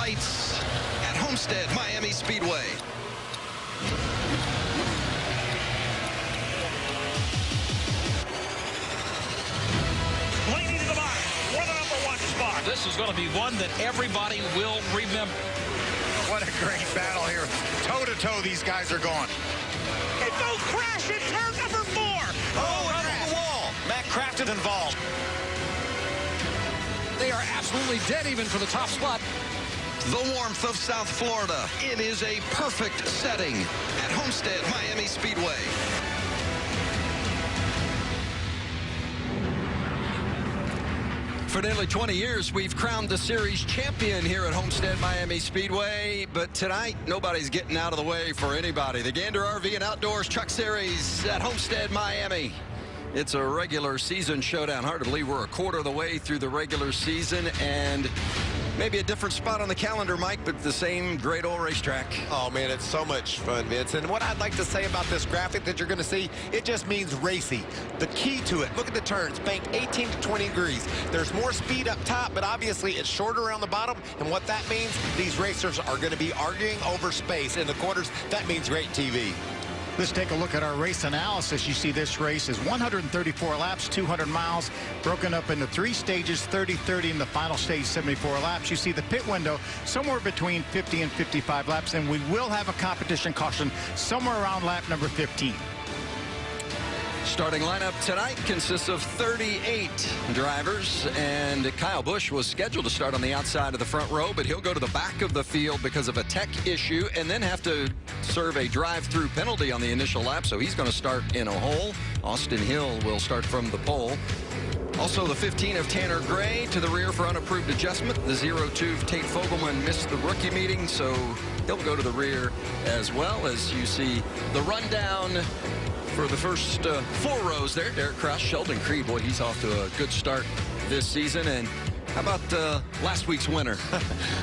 lights at Homestead-Miami Speedway. Leaning to the bottom for the #1 spot. This is going to be one that everybody will remember. What a great battle here. Toe-to-toe, these guys are going. And no crash in turn number 4. Oh, out of the wall. Matt Crafton involved. They are absolutely dead even for the top spot. The warmth of South Florida. It is a perfect setting at Homestead-Miami Speedway. For nearly 20 years, we've crowned the series champion here at Homestead-Miami Speedway, but tonight, nobody's getting out of the way for anybody. The Gander RV and Outdoors Truck Series at Homestead-Miami. It's a regular season showdown. Hard to believe we're a quarter of the way through the regular season, and maybe a different spot on the calendar, Mike, but the same great old racetrack. Oh, man, it's so much fun, Vince. And what I'd like to say about this graphic that you're going to see, it just means racy. The key to it, look at the turns, bank 18 to 20 degrees. There's more speed up top, but obviously it's shorter around the bottom. And what that means, these racers are going to be arguing over space in the quarters. That means great TV. Let's take a look at our race analysis. You see this race is 134 laps, 200 miles, broken up into 3 stages, 30, 30 in the final stage, 74 laps. You see the pit window somewhere between 50 and 55 laps, and we will have a competition caution somewhere around lap number 15. Starting lineup tonight consists of 38 drivers, and Kyle Busch was scheduled to start on the outside of the front row, but he'll go to the back of the field because of a tech issue and then have to serve a drive-through penalty on the initial lap, so he's going to start in a hole. Austin Hill will start from the pole. Also, the 15 of Tanner Gray to the rear for unapproved adjustment. The 02 of Tate Fogelman missed the rookie meeting, so he'll go to the rear as well. As you see the rundown for the first 4 rows there, Derek Kraus, Sheldon Creed, boy, he's off to a good start this season. And how about last week's winner?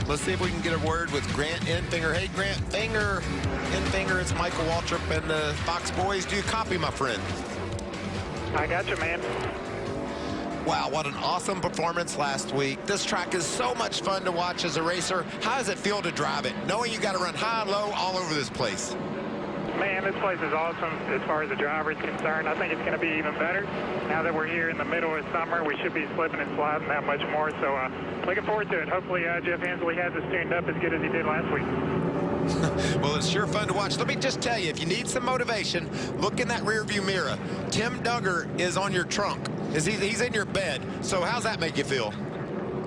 Let's see if we can get a word with Grant Enfinger. Hey, Grant Enfinger, it's Michael Waltrip and the Fox boys. Do you copy, my friend? I got you, man. Wow, what an awesome performance last week. This track is so much fun to watch as a racer. How does it feel to drive it, knowing you got to run high and low all over this place? Man, this place is awesome as far as the driver is concerned. I think it's going to be even better. Now that we're here in the middle of summer, we should be slipping and sliding that much more. So looking forward to it. Hopefully Jeff Hensley has us tuned up as good as he did last week. Well, it's sure fun to watch. Let me just tell you, if you need some motivation, look in that rearview mirror. Tim Duggar is on your trunk. He's in your bed. So how's that make you feel?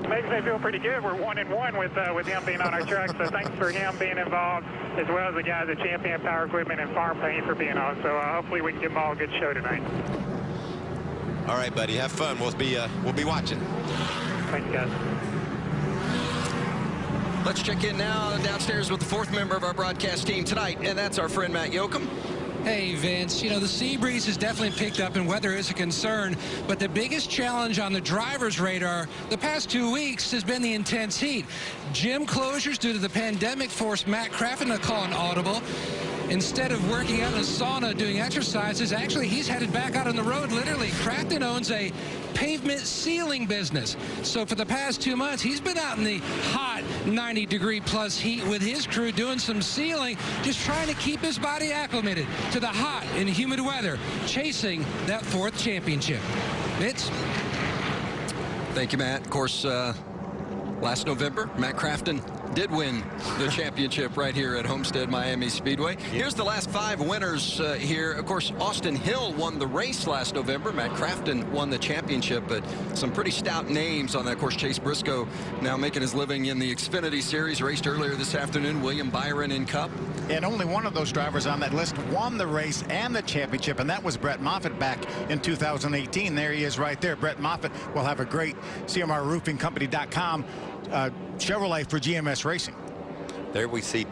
Makes me feel pretty good. We're 1-1 with him being on our truck, so thanks for him being involved, as well as the guys at Champion Power Equipment and Farm Paint for being on. So hopefully we can give them all a good show tonight. All right, buddy, have fun. We'll be watching. Thanks, guys. Let's check in now downstairs with the 4th member of our broadcast team tonight, and that's our friend Matt Yoakum. Hey, Vince, you know, the sea breeze has definitely picked up and weather is a concern, but the biggest challenge on the driver's radar the past 2 weeks has been the intense heat. Gym closures due to the pandemic forced Matt Crafton to call an audible. Instead of working out in a sauna doing exercises, actually he's headed back out on the road. Literally, Crafton owns a pavement sealing business. So for the past 2 months, he's been out in the hot 90-degree-plus heat with his crew doing some sealing, just trying to keep his body acclimated to the hot and humid weather, chasing that 4th championship. Vince? Thank you, Matt. Of course, last November, Matt Crafton did win the championship right here at Homestead-Miami Speedway. Here's the last 5 winners here. Of course, Austin Hill won the race last November. Matt Crafton won the championship, but some pretty stout names on that. Of course, Chase Briscoe now making his living in the Xfinity Series, raced earlier this afternoon. William Byron in Cup. And only one of those drivers on that list won the race and the championship, and that was Brett Moffitt back in 2018. There he is right there. Brett Moffitt will have a great CMRRoofingCompany.com Chevrolet for GMS Racing. There we see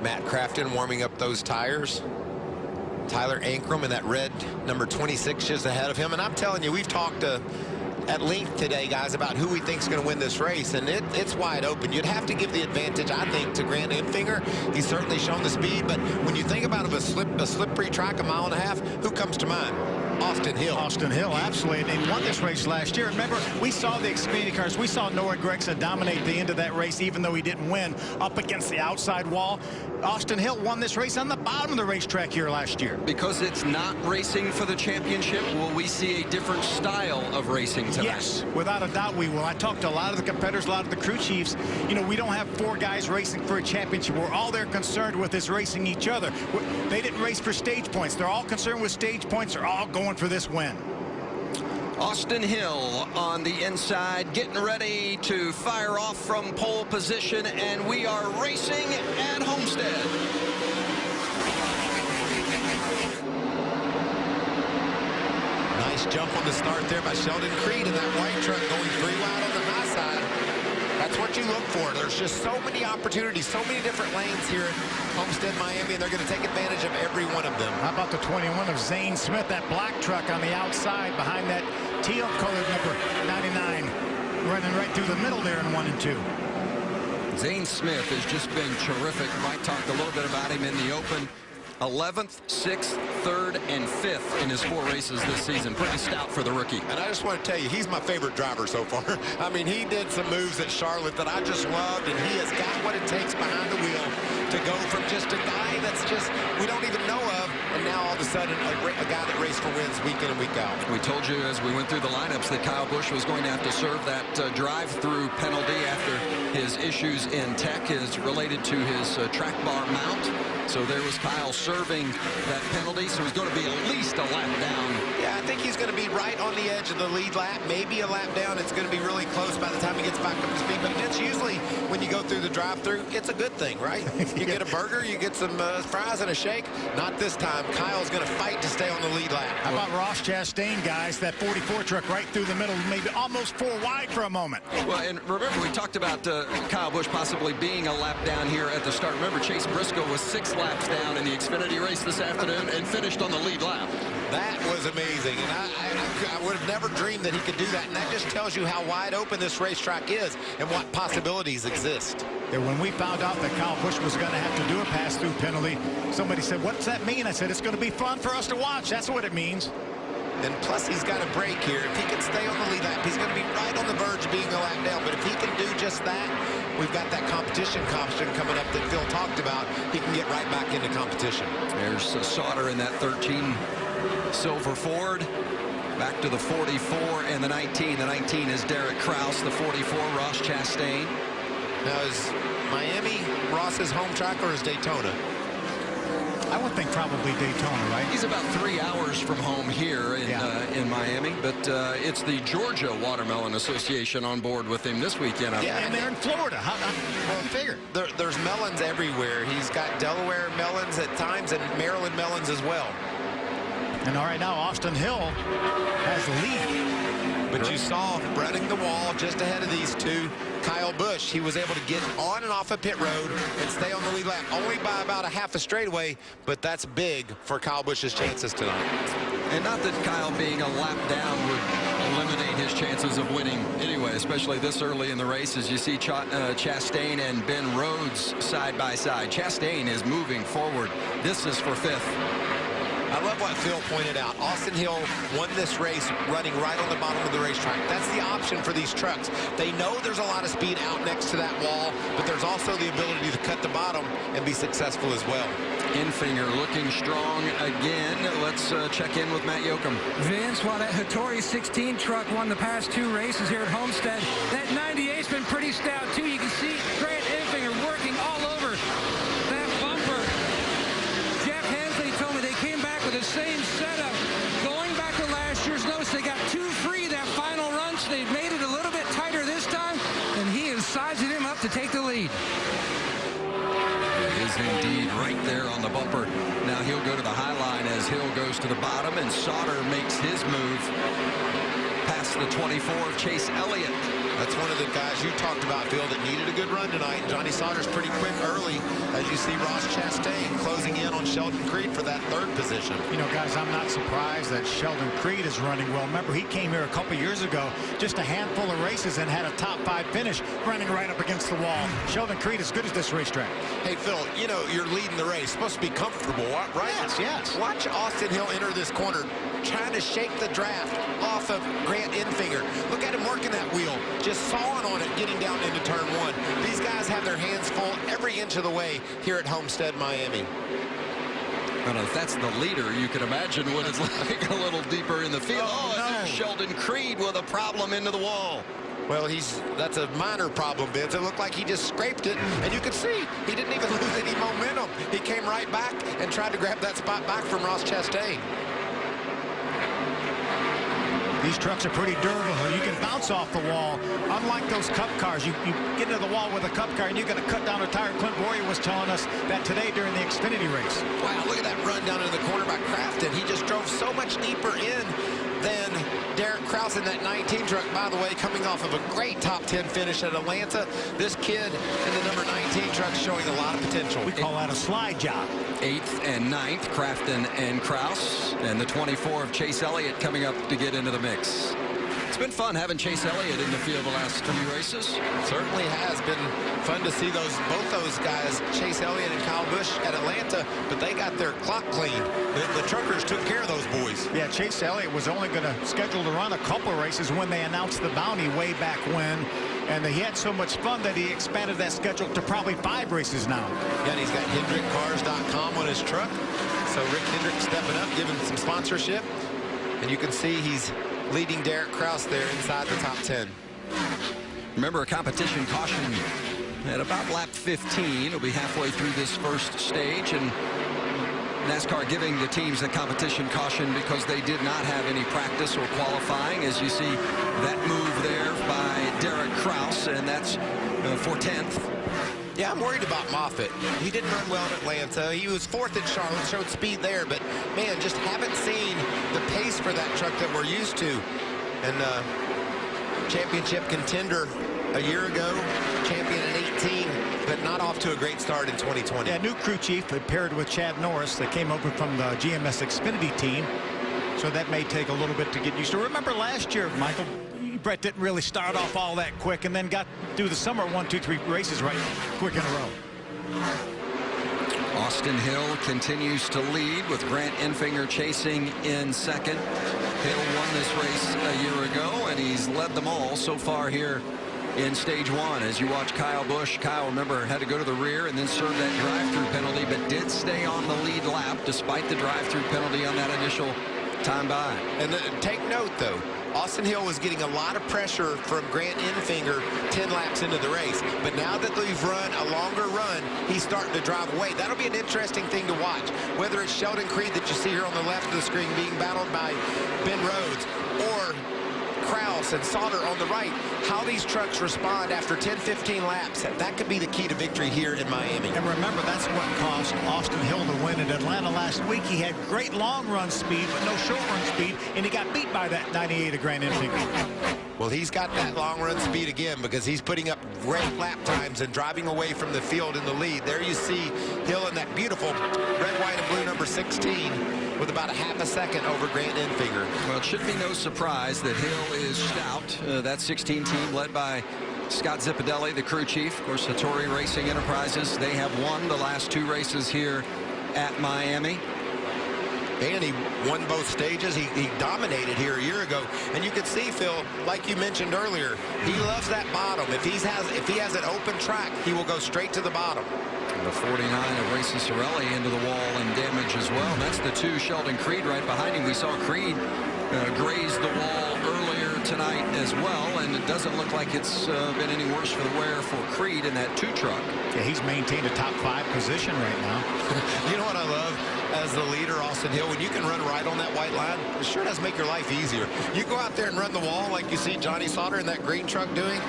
Matt Crafton warming up those tires. Tyler Ankrum in that red number 26 just ahead of him. And I'm telling you, we've talked at length today, guys, about who we think is going to win this race, and it's wide open. You'd have to give the advantage, I think, to Grant Enfinger. He's certainly shown the speed, but when you think about a slippery track, a mile and a half, who comes to mind? Austin Hill. Austin Hill, absolutely. And he won this race last year. Remember, we saw the Xfinity cars. We saw Noah Gragson dominate the end of that race, even though he didn't win up against the outside wall. Austin Hill won this race on the bottom of the racetrack here last year. Because it's not racing for the championship, will we see a different style of racing tonight? Yes, without a doubt we will. I talked to a lot of the competitors, a lot of the crew chiefs. You know, we don't have 4 guys racing for a championship. We're all they're concerned with is racing each other. They didn't race for stage points. They're all concerned with stage points. They're all going for this win. Austin Hill on the inside, getting ready to fire off from pole position, and we are racing at Homestead. Nice jump on the start there by Sheldon Creed in that white truck going 3 wide on the high side. That's what you look for. There's just so many opportunities, so many different lanes here at Homestead-Miami, and they're going to take advantage of every one of them. How about the 21 of Zane Smith, that black truck on the outside behind that teal-colored number 99, running right through the middle there in 1 and 2. Zane Smith has just been terrific. Mike talked a little bit about him in the open. 11th, 6th, 3rd, and 5th in his 4 races this season. Pretty stout for the rookie. And I just want to tell you, he's my favorite driver so far. I mean, he did some moves at Charlotte that I just loved, and he has got what it takes behind the wheel to go from just a guy that's just we don't even know of, and now all of a sudden a guy that raced for wins week in and week out. We told you as we went through the lineups that Kyle Busch was going to have to serve that drive-through penalty after his issues in tech is related to his track bar mount. So there was Kyle serving that penalty, so he's going to be at least a lap down. Yeah, I think he's going to be right on the edge of the lead lap, maybe a lap down. It's going to be really close by the time he gets back up to speed. But it's usually when you go through the drive-through, it's a good thing, right? You get a burger, you get some fries and a shake. Not this time. Kyle's going to fight to stay on the lead lap. How about Ross Chastain, guys? That 44 truck right through the middle, maybe almost 4 wide for a moment. Well, and remember, we talked about Kyle Busch possibly being a lap down here at the start. Remember, Chase Briscoe was 6 laps down in the Xfinity race this afternoon and finished on the lead lap. That was amazing, and I would have never dreamed that he could do that, and that just tells you how wide open this racetrack is and what possibilities exist. And when we found out that Kyle Busch was going to have to do a pass-through penalty, somebody said, what's that mean? I said, it's going to be fun for us to watch. That's what it means. And plus, he's got a break here. If he can stay on the lead lap, he's going to be right on the verge of being a lap down. But if he can do just that, we've got that competition caution coming up that Phil talked about. He can get right back into competition. There's Sauter in that 13 silver Ford. Back to the 44 and the 19. The 19 is Derek Kraus. The 44, Ross Chastain. Now, is Miami Ross's home track or is Daytona? I would think probably Daytona, right? He's about 3 hours from home here in Miami, but it's the Georgia Watermelon Association on board with him this weekend. Yeah, and they're in Florida. How do you figure? There's melons everywhere. He's got Delaware melons at times and Maryland melons as well. And all right, now Austin Hill has the lead. But you saw running the wall just ahead of these two, Kyle Busch. He was able to get on and off a pit road and stay on the lead lap, only by about a half a straightaway, but that's big for Kyle Busch's chances tonight. And not that Kyle being a lap down would eliminate his chances of winning anyway, especially this early in the race, as you see Chastain and Ben Rhodes side by side. Chastain is moving forward. This is for 5th. I love what Phil pointed out. Austin Hill won this race running right on the bottom of the racetrack. That's the option for these trucks. They know there's a lot of speed out next to that wall, but there's also the ability to cut the bottom and be successful as well. Infinger looking strong again. Let's check in with Matt Yoakum. Vince, while that Hattori 16 truck won the past 2 races here at Homestead, that 98's been pretty stout too. You can see Grant Infinger working all over that bumper. Jeff Hensley told me they came back with the same setup. Going back to last year's notice, they got 2 free that final run, so they made it a little bit tighter this time, and he is sizing him up to take the lead. It is indeed right there on the bumper. Now he'll go to the high line as Hill goes to the bottom, and Sauter makes his move past the 24 of Chase Elliott. That's one of the guys you talked about, Phil, that needed a good run tonight. Johnny Sauter's pretty quick early, as you see Ross Chastain closing in on Sheldon Creed for that 3rd position. You know, guys, I'm not surprised that Sheldon Creed is running well. Remember, he came here a couple years ago, just a handful of races, and had a top 5 finish, running right up against the wall. Sheldon Creed is good at this racetrack. Hey, Phil, you know, you're leading the race. Supposed to be comfortable, right? Yes, yes. Watch Austin Hill enter this corner trying to shake the draft off of Grant Enfinger. Look at him working that wheel, just sawing on it, getting down into turn one. These guys have their hands full every inch of the way here at Homestead-Miami. Well, if that's the leader, you can imagine what it's like a little deeper in the field. Oh, no. There's Sheldon Creed with a problem into the wall. Well, that's a minor problem, Vince. It looked like he just scraped it, and you could see he didn't even lose any momentum. He came right back and tried to grab that spot back from Ross Chastain. These trucks are pretty durable. You can bounce off the wall. Unlike those cup cars, you get into the wall with a cup car and you're going to cut down a tire. Clint Boyer was telling us that today during the Xfinity race. Wow, look at that run down in the corner by Crafton. He just drove so much deeper in than Derek Kraus in that 19 truck. By the way, coming off of a great top 10 finish at Atlanta, this kid in the number 19 truck showing a lot of potential. We call that a slide job. 8th and 9th, Crafton and Kraus, and the 24 of Chase Elliott coming up to get into the mix. It's been fun having Chase Elliott in the field the last few races. Certainly has been fun to see both those guys, Chase Elliott and Kyle Busch at Atlanta, but they got their clock clean. The truckers took care of those boys. Yeah, Chase Elliott was only going to schedule to run a couple of races when they announced the bounty way back when. And he had so much fun that he expanded that schedule to probably 5 races now. Yeah, and he's got HendrickCars.com on his truck. So Rick Hendrick stepping up, giving some sponsorship. And you can see he's leading Derek Kraus there inside the top 10. Remember, a competition caution at about lap 15. It'll be halfway through this first stage, and NASCAR giving the teams the competition caution because they did not have any practice or qualifying. As you see that move there by Derek Kraus, and that's for 10th. Yeah, I'm worried about Moffitt. He didn't run well in Atlanta. He was 4th at Charlotte, showed speed there, but man, just haven't seen the pace for that truck that we're used to. And championship contender a year ago, champion in 18, but not off to a great start in 2020. Yeah, new crew chief paired with Chad Norris. They came over from the GMS Xfinity team, so that may take a little bit to get used to. Remember last year, Michael, Brett didn't really start off all that quick and then got through the summer 1, 2, 3 races right quick in a row. Austin Hill continues to lead with Grant Enfinger chasing in second. Hill won this race a year ago, and he's led them all so far here in stage 1. As you watch Kyle Busch, Kyle, remember, had to go to the rear and then serve that drive-through penalty, but did stay on the lead lap despite the drive-through penalty on that initial time by. And take note, though, Austin Hill was getting a lot of pressure from Grant Enfinger 10 laps into the race. But now that they've run a longer run, he's starting to drive away. That'll be an interesting thing to watch. Whether it's Sheldon Creed that you see here on the left of the screen being battled by Ben Rhodes, or Kraus and Sauter on the right, how these trucks respond after 10, 15 laps, that could be the key to victory here in Miami. And remember, that's what cost Austin Hill to win at Atlanta last week. He had great long run speed, but no short run speed, and he got beat by that 98 of Grant Enfinger. Well, he's got that long run speed again because he's putting up great lap times and driving away from the field in the lead. There you see Hill in that beautiful red, white, and blue number 16 with about a half a second over Grant Enfinger. Well, it should be no surprise that Hill is stout. That 16 team led by Scott Zipadelli, the crew chief. Of course, Hattori Racing Enterprises, they have won the last 2 races here at Miami. And he won both stages. He dominated here a year ago. And you can see, Phil, like you mentioned earlier, he loves that bottom. If he has an open track, he will go straight to the bottom. The 49 of Racing Sorelli into the wall and damage as well. And that's the 2 Sheldon Creed right behind him. We saw Creed graze the wall earlier tonight as well, and it doesn't look like it's been any worse for the wear for Creed in that 2 truck. Yeah, he's maintained a top 5 position right now. You know what I love? As the leader, Austin Hill, when you can run right on that white line, it sure does make your life easier. You go out there and run the wall like you see Johnny Sauter in that green truck doing,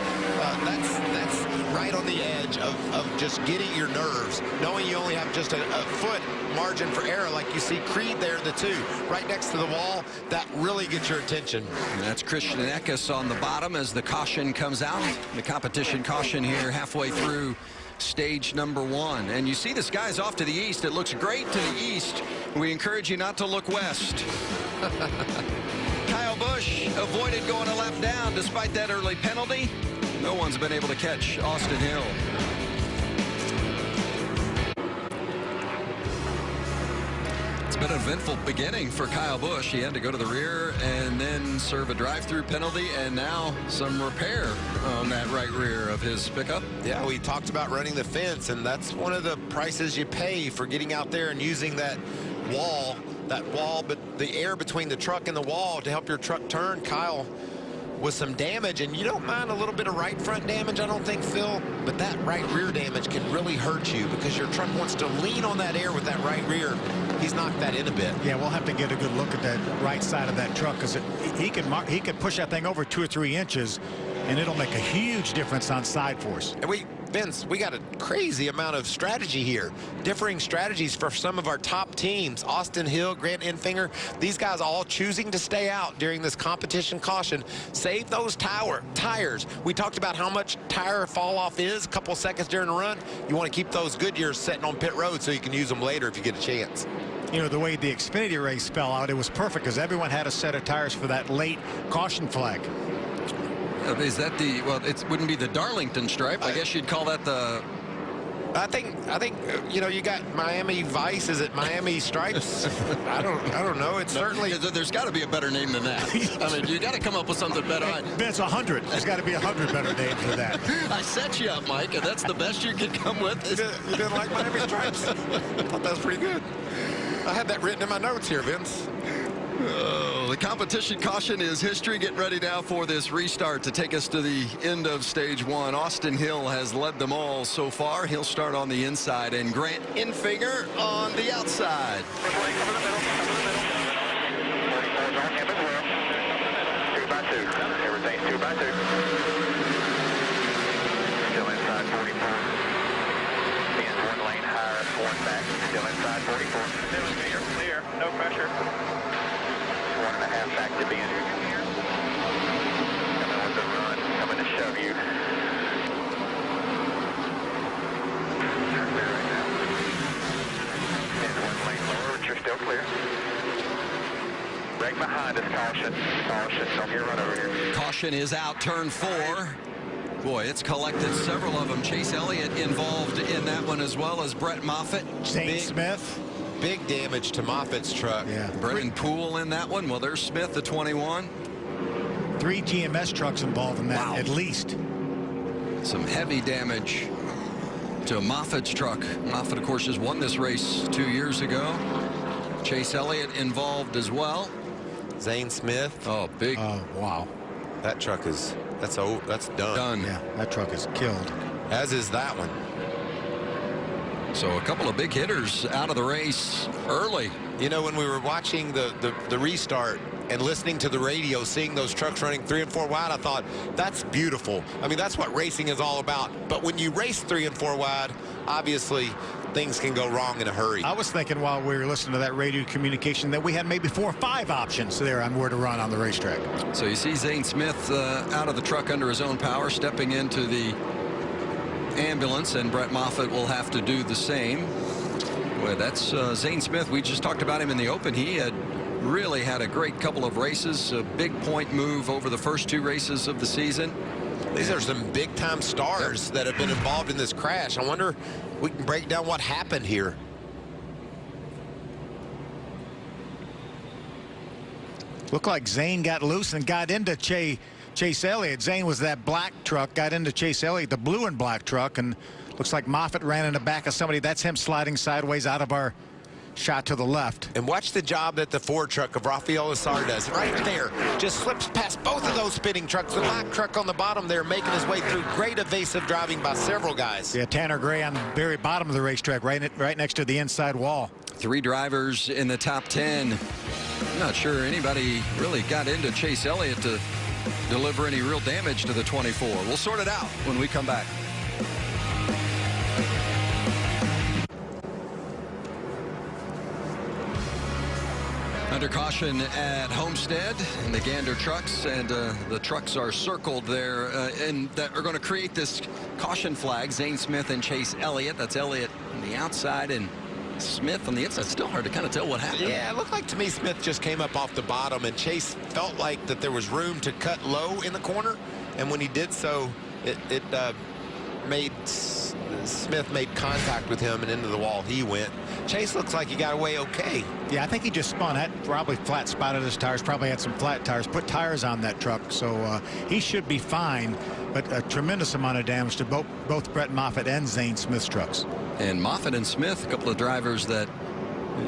that's right on the edge of just getting your nerves, knowing you only have just a foot margin for error like you see Creed there, the 2, right next to the wall. That really gets your attention. And that's Christian Eckes on the bottom as the caution comes out. The competition caution here halfway through stage number 1. And you see the skies off to the east. It looks great to the east. We encourage you not to look west. Kyle Busch avoided going a lap down despite that early penalty. No one's been able to catch Austin Hill. It's been an eventful beginning for Kyle Busch. He had to go to the rear and then serve a drive-through penalty, and now some repair on that right rear of his pickup. Yeah, we talked about running the fence, and that's one of the prices you pay for getting out there and using that wall, but the air between the truck and the wall to help your truck turn. Kyle with some damage, and you don't mind a little bit of right front damage, I don't think, Phil, but that right rear damage can really hurt you because your truck wants to lean on that air with that right rear. He's knocked that in a bit. Yeah, we'll have to get a good look at that right side of that truck, because he could push that thing over 2 or 3 inches, and it'll make a huge difference on side force. And Vince, we got a crazy amount of strategy here. Differing strategies for some of our top teams. Austin Hill, Grant Enfinger, these guys all choosing to stay out during this competition caution. Save those tires. We talked about how much tire fall off is a couple seconds during the run. You want to keep those Goodyears sitting on pit road so you can use them later if you get a chance. You know, the way the Xfinity race fell out, it was perfect because everyone had a set of tires for that late caution flag. Is that the, well, it wouldn't be the Darlington stripe. I guess you'd call that the... I think you know, you got Miami Vice. Is it Miami Stripes? I don't know. It's certainly... There's got to be a better name than that. I mean, you got to come up with something better. Vince, 100. There's got to be 100 better names than that. I set you up, Mike, and that's the best you could come with. You didn't like Miami Stripes? I thought that was pretty good. I had that written in my notes here, Vince. Oh, the competition caution is history. Getting ready now for this restart to take us to the end of stage 1. Austin Hill has led them all so far. He'll start on the inside, and Grant Enfinger on the outside. 2 by 2. Everything's 2 by 2. Still inside 44. Ends 1 lane higher, 1 back. Still inside 44. Still clear. No pressure. 1.5 back to being. Coming with the run. Coming to shove you. Turn clear right now. Ends 1 lane lower, but you're still clear. Right behind us, caution. Caution, don't get run over here. Caution is out, turn 4. Boy, it's collected several of them. Chase Elliott involved in that one, as well as Brett Moffitt. Zane Smith. Big damage to Moffitt's truck. Yeah. Brennan Poole in that one. Well, there's Smith, the 21. 3 GMS trucks involved in that, Wow. at least. Some heavy damage to Moffitt's truck. Moffitt, of course, has won this race 2 years ago. Chase Elliott involved as well. Zane Smith. Oh, big. Oh, wow. That truck is, that's done. Yeah, that truck is killed. As is that one. So a couple of big hitters out of the race early. You know, when we were watching the restart and listening to the radio, seeing those trucks running 3 and 4 wide, I thought, that's beautiful. I mean, that's what racing is all about. But when you race 3 and 4 wide, obviously things can go wrong in a hurry. I was thinking while we were listening to that radio communication that we had maybe 4 or 5 options there on where to run on the racetrack. So you see Zane Smith out of the truck under his own power, stepping into the ambulance, and Brett Moffitt will have to do the same. Well, that's Zane Smith. We just talked about him in the open. He had really had a great couple of races, a big point move over the first 2 races of the season. These are some big-time stars that have been involved in this crash. I wonder if we can break down what happened here. Looked like Zane got loose and got into Chase Elliott. Zane was that black truck, got into Chase Elliott, the blue and black truck, and looks like Moffitt ran in the back of somebody. That's him sliding sideways out of our shot to the left. And watch the job that the Ford truck of Rafael Azar does right there. Just slips past both of those spinning trucks. The black truck on the bottom there making his way through. Great evasive driving by several guys. Yeah, Tanner Gray on the very bottom of the racetrack, right next to the inside wall. 3 drivers in the top 10. I'm not sure anybody really got into Chase Elliott to deliver any real damage to the 24. We'll sort it out when we come back. Under caution at Homestead in the Gander trucks, and the trucks are circled there and that are going to create this caution flag. Zane Smith and Chase Elliott. That's Elliott on the outside and Smith on the inside. Still hard to kind of tell what happened. Yeah, it looked like to me Smith just came up off the bottom, and Chase felt like that there was room to cut low in the corner, and when he did so, it Smith made contact with him, and into the wall he went. Chase looks like he got away okay. Yeah, I think he just spun. Had probably flat spotted his tires, probably had some flat tires, put tires on that truck, so he should be fine. But a tremendous amount of damage to both Brett Moffitt and Zane Smith's trucks. And Moffitt and Smith, a couple of drivers that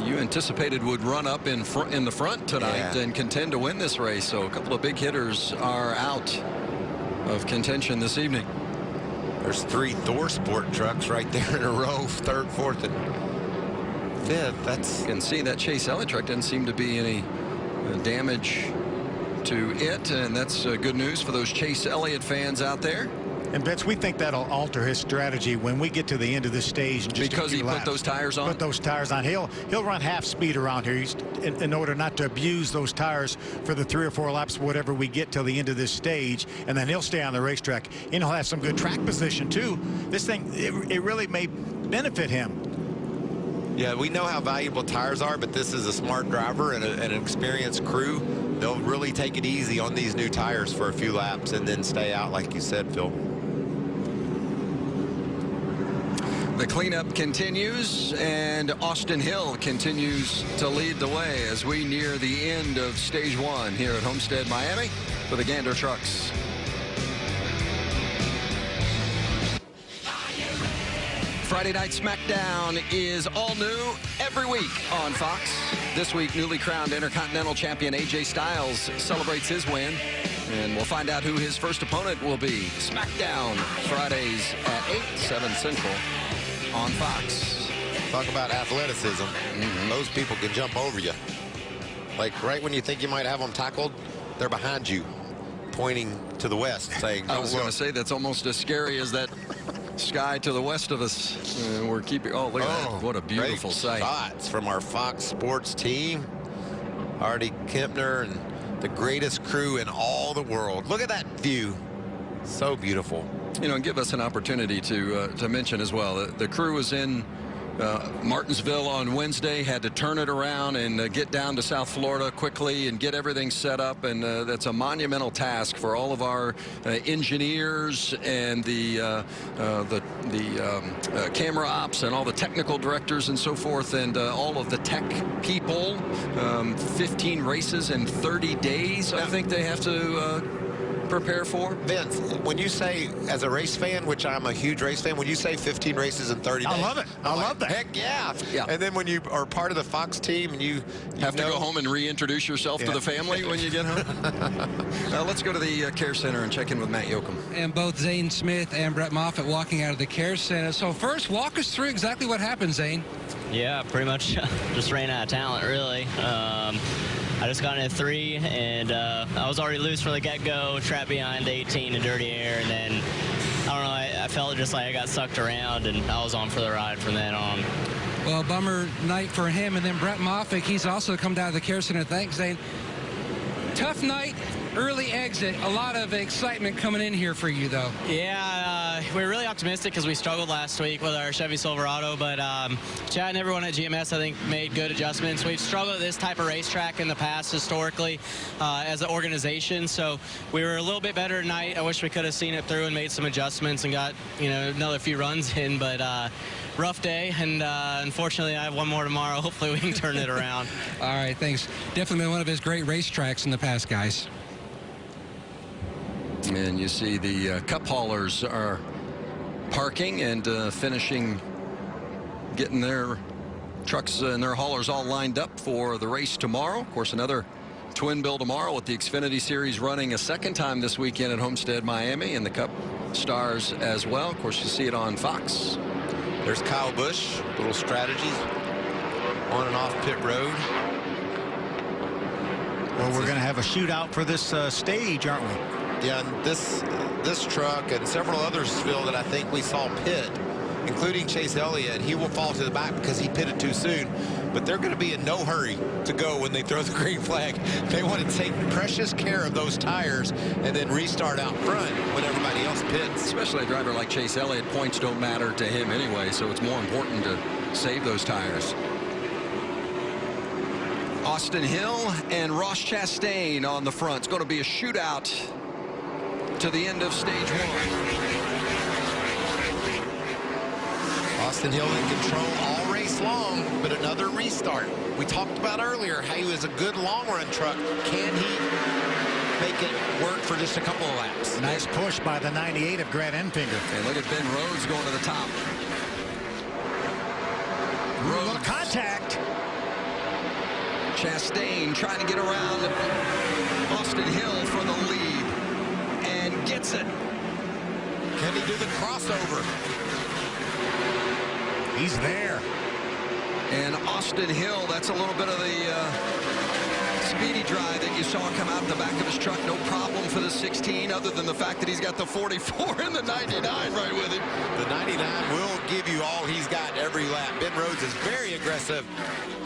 you anticipated would run up in the front tonight and contend to win this race. So a couple of big hitters are out of contention this evening. There's 3 Thor Sport trucks right there in a row, 3rd, 4th, and 5th. You can see that Chase Elliott truck didn't seem to be any damage to it, and that's good news for those Chase Elliott fans out there. And Vince, we think that'll alter his strategy when we get to the end of this stage. Because he put those tires on? Put those tires on. He'll run half speed around here in order not to abuse those tires for the 3 or 4 laps, whatever we get till the end of this stage. And then he'll stay on the racetrack. And he'll have some good track position, too. This thing, it really may benefit him. Yeah, we know how valuable tires are, but this is a smart driver and an experienced crew. They'll really take it easy on these new tires for a few laps and then stay out, like you said, Phil. The cleanup continues, and Austin Hill continues to lead the way as we near the end of stage 1 here at Homestead-Miami for the Gander trucks. Friday Night SmackDown is all new every week on Fox. This week, newly crowned Intercontinental Champion AJ Styles celebrates his win, and we'll find out who his first opponent will be. SmackDown, Fridays at 8, 7 Central on Fox. Talk about athleticism. Those people can jump over you. Like right when you think you might have them tackled, they're behind you, pointing to the west, saying, I was going to say, that's almost as scary as that sky to the west of us. We're keeping, look at that. What a beautiful sight. Shots from our Fox Sports team. Artie Kempner and the greatest crew in all the world. Look at that view. So beautiful. You know, give us an opportunity to mention as well. The crew was in Martinsville on Wednesday, had to turn it around and get down to South Florida quickly and get everything set up, and that's a monumental task for all of our engineers and the camera ops and all the technical directors and so forth, and all of the tech people. 15 races in 30 days, I think they have to prepare for. Vince, when you say, as a race fan, which I'm a huge race fan, when you say 15 races in 30 days, I love it. I love that. Heck yeah. And then when you are part of the Fox team and you have to go home and reintroduce yourself to the family when you get home. Let's go to the care center and check in with Matt Yoakum. And both Zane Smith and Brett Moffitt walking out of the care center. So first, walk us through exactly what happened, Zane. Yeah, pretty much just ran out of talent, really. I just got into 3, and I was already loose from the get-go, trapped behind 18 in dirty air, and then, I don't know, I felt just like I got sucked around, and I was on for the ride from then on. Well, bummer night for him, and then Brett Moffitt, he's also come down to the care center. Thanks, Zane. Tough night, early exit. A lot of excitement coming in here for you, though. Yeah, we're really optimistic because we struggled last week with our Chevy Silverado, but Chad and everyone at GMS, I think, made good adjustments. We've struggled at this type of racetrack in the past historically as an organization, so we were a little bit better tonight. I wish we could have seen it through and made some adjustments and got, another few runs in, but rough day, and unfortunately I have one more tomorrow. Hopefully we can turn it around. All right, thanks. Definitely been one of his great racetracks in the past, guys. And you see the cup haulers are parking and finishing, getting their trucks and their haulers all lined up for the race tomorrow. Of course, another twin bill tomorrow with the Xfinity Series running a second time this weekend at Homestead-Miami, and the Cup Stars as well. Of course, you see it on Fox. There's Kyle Busch, little strategies on and off pit road. Well, we're going to have a shootout for this stage, aren't we? Yeah, and this truck and several others, Phil, that I think we saw pit, including Chase Elliott, and he will fall to the back because he pitted too soon. But they're going to be in no hurry to go when they throw the green flag. They want to take precious care of those tires and then restart out front when everybody else pits. Especially a driver like Chase Elliott, points don't matter to him anyway, so it's more important to save those tires. Austin Hill and Ross Chastain on the front. It's going to be a shootout to the end of stage 1. Austin Hill in control all race long, but another restart. We talked about earlier how he was a good long-run truck. Can he make it work for just a couple of laps? Nice push by the 98 of Grant Enfinger. And look at Ben Rhodes going to the top. Rhodes. Contact. Chastain trying to get around Austin Hill for the lead and gets it. Can he do the crossover? He's there. And Austin Hill, that's a little bit of the speedy drive that you saw come out the back of his truck. No problem for the 16, other than the fact that he's got the 44 and the 99 right with him. The 99 will give you all he's got every lap. Ben Rhodes is very aggressive.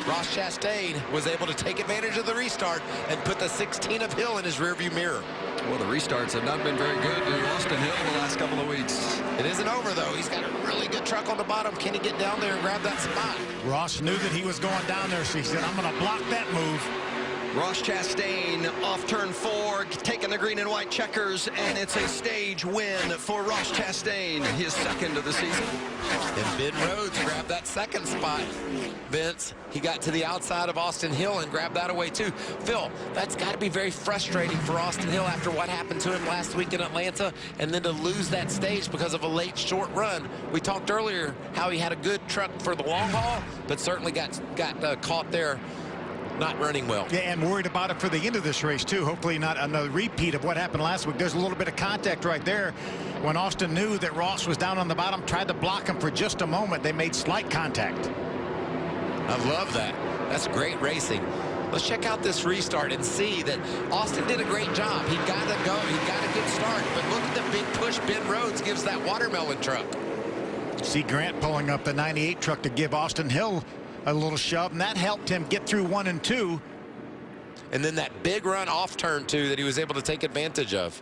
Ross Chastain was able to take advantage of the restart and put the 16 of Hill in his rearview mirror. Well, the restarts have not been very good to Austin Hill the last couple of weeks. It isn't over, though. He's got a really good truck on the bottom. Can he get down there and grab that spot? Ross knew that he was going down there, so he said, I'm going to block that move. Ross Chastain off turn 4, taking the green and white checkers, and it's a stage win for Ross Chastain, his second of the season. And Ben Rhodes grabbed that second spot. Vince, he got to the outside of Austin Hill and grabbed that away too. Phil, that's got to be very frustrating for Austin Hill after what happened to him last week in Atlanta, and then to lose that stage because of a late short run. We talked earlier how he had a good truck for the long haul, but certainly got caught there not running well. Yeah, and worried about it for the end of this race too. Hopefully not another repeat of what happened last week. There's a little bit of contact right there when Austin knew that Ross was down on the bottom, tried to block him for just a moment. They made slight contact. I love that. That's great racing. Let's check out this restart and see that Austin did a great job. He got to go. He got a good start. But look at the big push Ben Rhodes gives that watermelon truck. See Grant pulling up the 98 truck to give Austin Hill a little shove, and that helped him get through 1 and 2. And then that big run off turn 2 that he was able to take advantage of.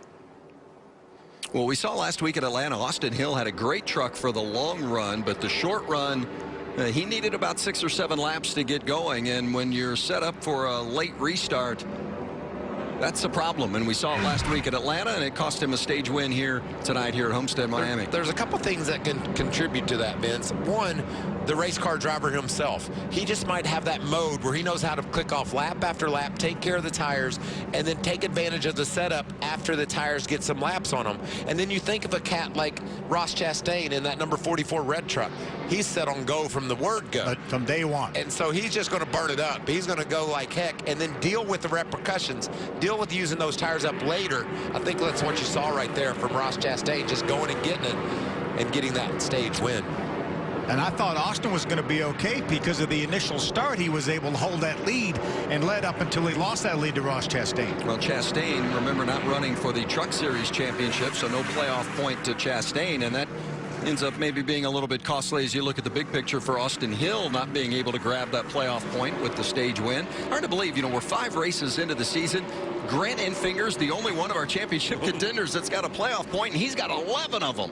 Well, we saw last week at Atlanta, Austin Hill had a great truck for the long run, but the short run, he needed about 6 or 7 laps to get going. And when you're set up for a late restart, that's a problem. And we saw it last week at Atlanta, and it cost him a stage win here tonight here at Homestead-Miami. There's a couple things that can contribute to that, Vince. One, the race car driver himself. He just might have that mode where he knows how to click off lap after lap, take care of the tires, and then take advantage of the setup after the tires get some laps on them. And then you think of a cat like Ross Chastain in that number 44 red truck. He's set on go from the word go. From day one. And so he's just going to burn it up. He's going to go like heck and then deal with the repercussions, deal with using those tires up later. I think that's what you saw right there from Ross Chastain, just going and getting it and getting that stage win. And I thought Austin was going to be okay because of the initial start. He was able to hold that lead and led up until he lost that lead to Ross Chastain. Well, Chastain, remember, not running for the Truck Series Championship, so no playoff point to Chastain, and that ends up maybe being a little bit costly as you look at the big picture for Austin Hill not being able to grab that playoff point with the stage win. Hard to believe, we're 5 races into the season. Grant Enfinger's the only one of our championship contenders that's got a playoff point, and he's got 11 of them.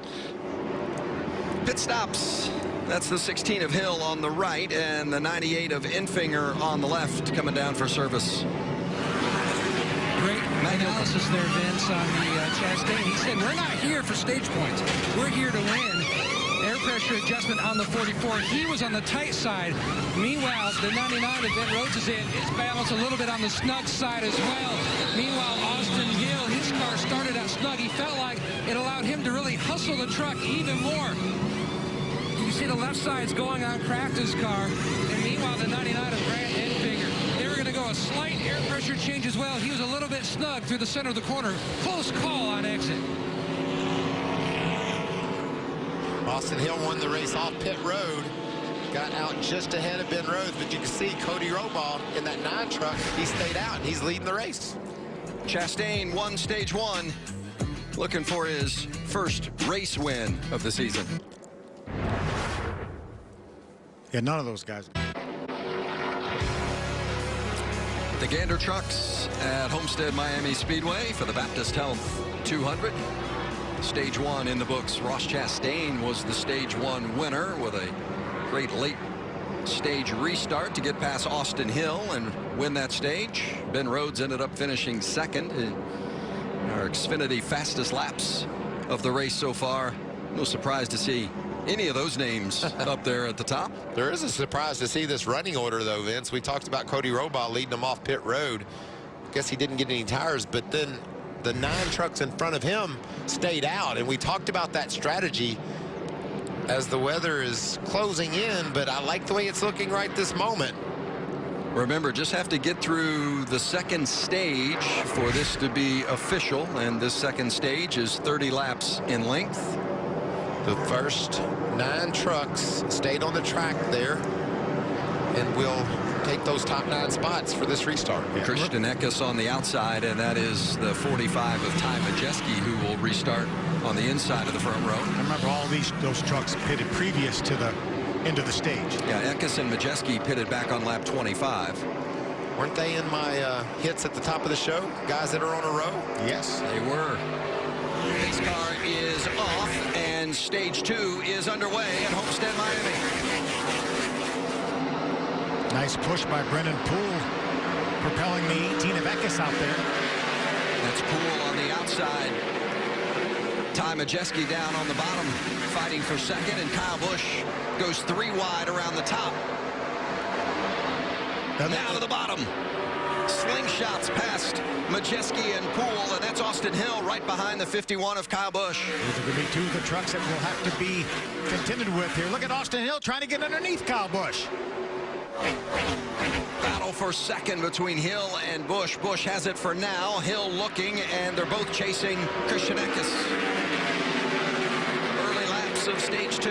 Pit stops. That's the 16 of Hill on the right and the 98 of Enfinger on the left coming down for service. Great analysis there, Vince, on the Chastain. He said, we're not here for stage points. We're here to win. Air pressure adjustment on the 44. He was on the tight side. Meanwhile, the 99 that Ben Rhodes is in is balanced a little bit on the snug side as well. Meanwhile, Austin Hill, his car started out snug. He felt like it allowed him to really hustle the truck even more. You see the left side's going on Kraft's car, and meanwhile the 99 of Grant Enfinger. They were going to go a slight air pressure change as well. He was a little bit snug through the center of the corner. Close call on exit. Austin Hill won the race off pit road. Got out just ahead of Ben Rhodes, but you can see Cody Robaugh in that 9 truck. He stayed out, and he's leading the race. Chastain won stage 1, looking for his first race win of the season. Yeah, none of those guys. The Gander trucks at Homestead-Miami Speedway for the Baptist Health 200. Stage 1 in the books. Ross Chastain was the stage 1 winner with a great late stage restart to get past Austin Hill and win that stage. Ben Rhodes ended up finishing second in our Xfinity fastest laps of the race so far. No surprise to see any of those names up there at the top. There is a surprise to see this running order, though, Vince. We talked about Cody Robaugh leading them off pit road. Guess he didn't get any tires, but then the 9 trucks in front of him stayed out, and we talked about that strategy as the weather is closing in, but I like the way it's looking right this moment. Remember, just have to get through the second stage for this to be official, and this second stage is 30 laps in length. The first 9 trucks stayed on the track there and will take those top 9 spots for this restart. Yeah. Christian Eckes on the outside, and that is the 45 of Ty Majeski, who will restart on the inside of the front row. I remember all those trucks pitted previous to the end of the stage. Yeah, Eckes and Majeski pitted back on lap 25. Weren't they in my hits at the top of the show? Guys that are on a row? Yes. They were. Pace car is off, and stage 2 is underway at Homestead-Miami. Nice push by Brennan Poole, propelling the 18 of Eckes out there. That's Poole on the outside. Ty Majeski down on the bottom, fighting for second, and Kyle Busch goes 3 wide around the top. Now to the bottom. Slingshots past Majeski and Poole, and that's Austin Hill right behind the 51 of Kyle Busch. These are going to be 2 of the trucks that will have to be contended with here. Look at Austin Hill trying to get underneath Kyle Busch. Battle for second between Hill and Busch. Busch has it for now. Hill looking, and they're both chasing Christian Eckes. Early laps of stage 2.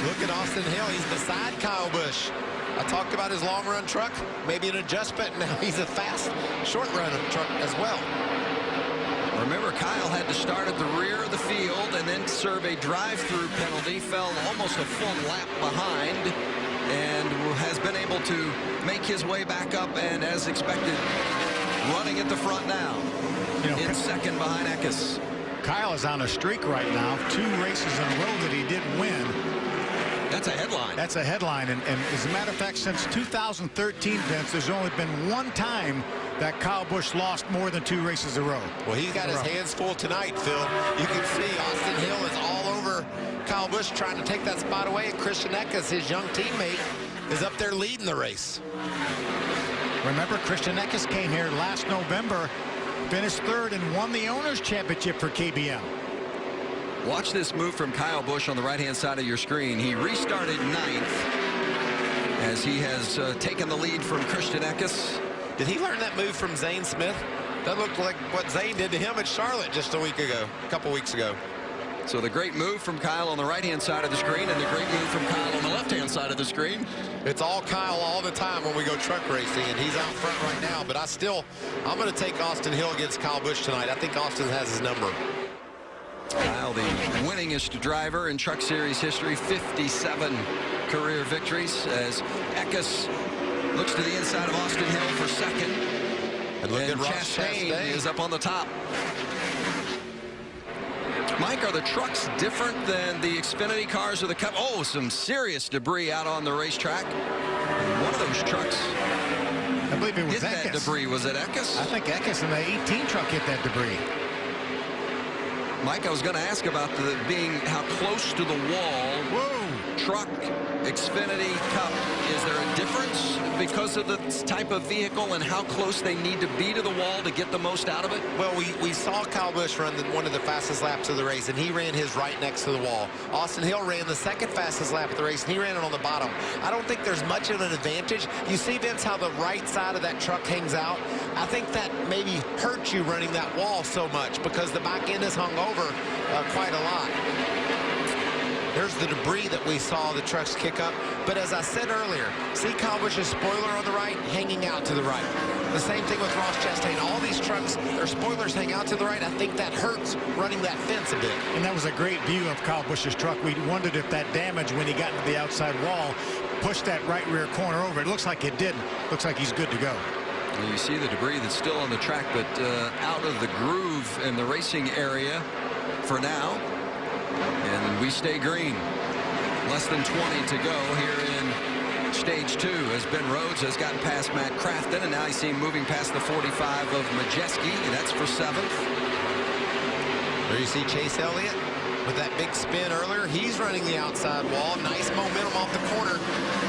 Look at Austin Hill. He's beside Kyle Busch. I talked about his long-run truck, maybe an adjustment. Now he's a fast, short-run truck as well. Remember, Kyle had to start at the rear of the field and then serve a drive-through penalty, fell almost a full lap behind, and has been able to make his way back up, and as expected, running at the front now. In second behind Eckes. Kyle is on a streak right now. 2 races in a row that he didn't win. That's a headline. That's a headline. And as a matter of fact, since 2013, Vince, there's only been 1 time that Kyle Busch lost more than 2 races in a row. Well, he's got his hands full tonight, Phil. You can see Austin Hill is all over Kyle Busch trying to take that spot away. And Christian Eckes, his young teammate, is up there leading the race. Remember, Christian Eckes came here last November, finished 3rd, and won the Owners' Championship for KBM. Watch this move from Kyle Busch on the right-hand side of your screen. He restarted 9th as he has taken the lead from Christian Eckes. Did he learn that move from Zane Smith? That looked like what Zane did to him at Charlotte just a couple weeks ago. So the great move from Kyle on the right-hand side of the screen, and the great move from Kyle on the left-hand side of the screen. It's all Kyle all the time when we go truck racing, and he's out front right now. But I'm going to take Austin Hill against Kyle Busch tonight. I think Austin has his number. Kyle, the winningest driver in Truck Series history, 57 career victories, as Eckes looks to the inside of Austin Hill for second. And look at Ross Chastain Chastain is up on the top. Mike, are the trucks different than the Xfinity cars or the Cup? Oh, some serious debris out on the racetrack. One of those trucks, I believe it was hit Eckes. that debris. Was it Eckes? I think Eckes in the 18 truck hit that debris. Mike, I was going to ask about being how close to the wall. Whoa. Truck, Xfinity, Cup. Is there a difference because of the type of vehicle and how close they need to be to the wall to get the most out of it? Well, we saw Kyle Busch run one of the fastest laps of the race, and he ran his right next to the wall. Austin Hill ran the second fastest lap of the race, and he ran it on the bottom. I don't think there's much of an advantage. You see, Vince, how the right side of that truck hangs out? I think that maybe hurts you running that wall so much because the back end is hung over quite a lot. There's the debris that we saw the trucks kick up. But as I said earlier, see Kyle Busch's spoiler on the right hanging out to the right. The same thing with Ross Chastain. All these trucks, their spoilers hang out to the right. I think that hurts running that fence a bit. And that was a great view of Kyle Busch's truck. We wondered if that damage when he got into the outside wall pushed that right rear corner over. It looks like it didn't. Looks like he's good to go. Well, you see the debris that's still on the track, but out of the groove in the racing area for now. And we stay green. Less than 20 to go here in stage 2 as Ben Rhodes has gotten past Matt Crafton, and now you see him moving past the 45 of Majeski, and that's for 7th. There you see Chase Elliott With that big spin earlier, he's running the outside wall. Nice momentum off the corner.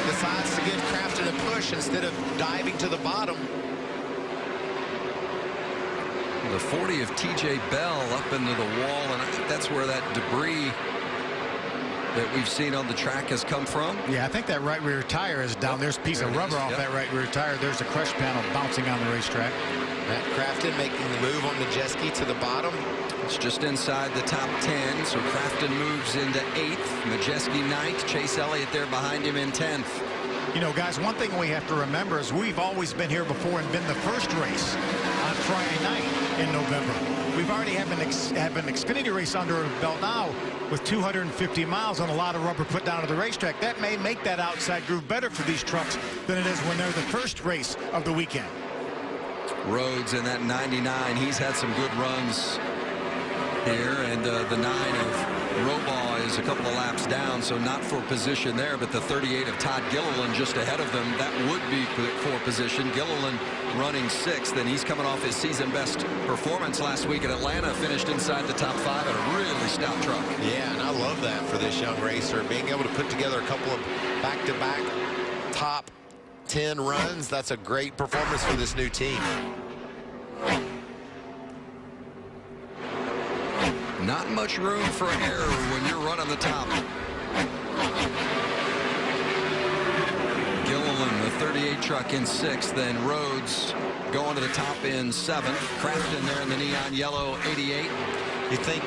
Decides to give Crafton a push instead of diving to the bottom. The 40 of TJ Bell up into the wall, and I think that's where that debris that we've seen on the track has come from. Yeah, I think that right rear tire is down. There's a piece of rubber off that right rear tire. There's a crush panel bouncing on the racetrack. Matt Crafton making the move on Majeski to the bottom. It's just inside the top 10, so Crafton moves into 8th, Majeski 9th, Chase Elliott there behind him in 10th. You know, guys, one thing we have to remember is we've always been here before and been the first race on Friday night in November. We've already have an Xfinity race under our belt now with 250 miles and a lot of rubber put down to the racetrack. That may make that outside groove better for these trucks than it is when they're the first race of the weekend. Rhodes in that 99, he's had some good runs here, and the 9 of Robaugh is a couple of laps down, so not for position there, but the 38 of Todd Gilliland just ahead of them, that would be for position. Gilliland running 6th, and he's coming off his season best performance last week at Atlanta, finished inside the top 5 at a really stout truck. Yeah, and I love that for this young racer, being able to put together a couple of back-to-back top 10 runs. That's a great performance for this new team. Not much room for error when you're running the top. Gilliland, the 38 truck, in 6th. Then Rhodes going to the top in 7th. Crafton there in the neon yellow 88. You think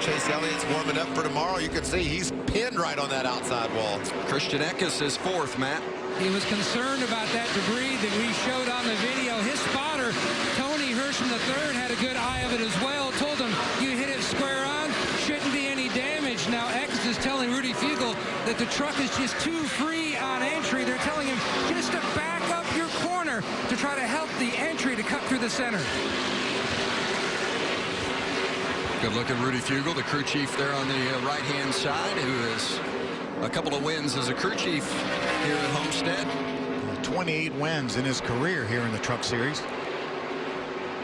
Chase Elliott's warming up for tomorrow? You can see he's pinned right on that outside wall. Christian Eckes is 4th, Matt. He was concerned about that debris that we showed on the video. His spotter, Tony Hersham III, had a good eye of it as well. Told him, you hit it square on, shouldn't be any damage. Now X is telling Rudy Fugle that the truck is just too free on entry. They're telling him just to back up your corner to try to help the entry to cut through the center. Good look at Rudy Fugle, the crew chief there on the right-hand side, who is a couple of wins as a crew chief here at Homestead. 28 wins in his career here in the Truck Series.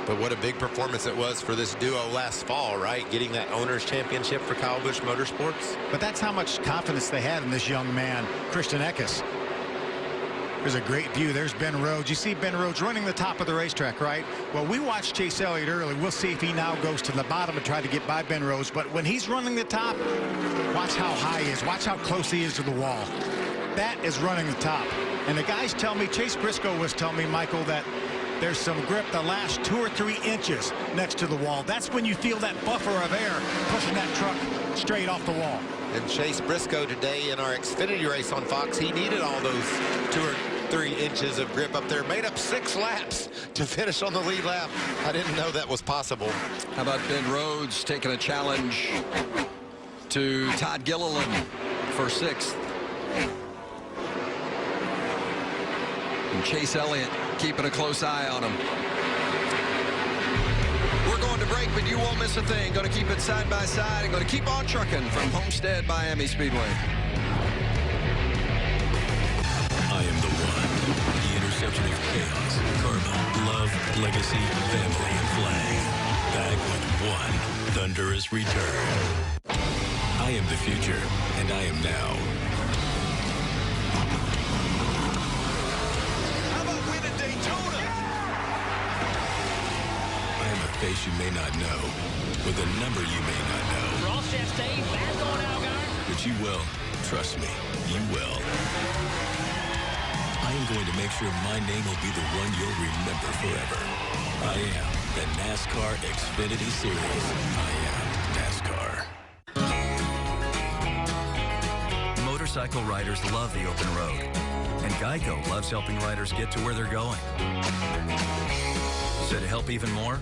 But what a big performance it was for this duo last fall, right? Getting that owner's championship for Kyle Busch Motorsports. But that's how much confidence they had in this young man, Christian Eckes. There's a great view. There's Ben Rhodes. You see Ben Rhodes running the top of the racetrack, right? Well, we watched Chase Elliott early. We'll see if he now goes to the bottom and try to get by Ben Rhodes. But when he's running the top, watch how high he is. Watch how close he is to the wall. That is running the top. And the guys tell me, Chase Briscoe was telling me, Michael, that there's some grip the last 2 or 3 inches next to the wall. That's when you feel that buffer of air pushing that truck straight off the wall. And Chase Briscoe today in our Xfinity race on Fox, he needed all those 2 or 3 inches of grip up there. Made up 6 laps to finish on the lead lap. I didn't know that was possible. How about Ben Rhodes taking a challenge to Todd Gilliland for 6th? And Chase Elliott keeping a close eye on him. We're going to break, but you won't miss a thing. Going to keep it side by side and going to keep on trucking from Homestead-Miami Speedway. I am the one. The intersection of chaos, karma, love, legacy, family, and flag. Back with one thunderous return. I am the future, and I am now. Face you may not know, with a number you may not know. Ross Chastain back on Algar. But you will. Trust me, you will. I am going to make sure my name will be the one you'll remember forever. I am the NASCAR Xfinity Series. I am NASCAR. Motorcycle riders love the open road, and Geico loves helping riders get to where they're going. So to help even more,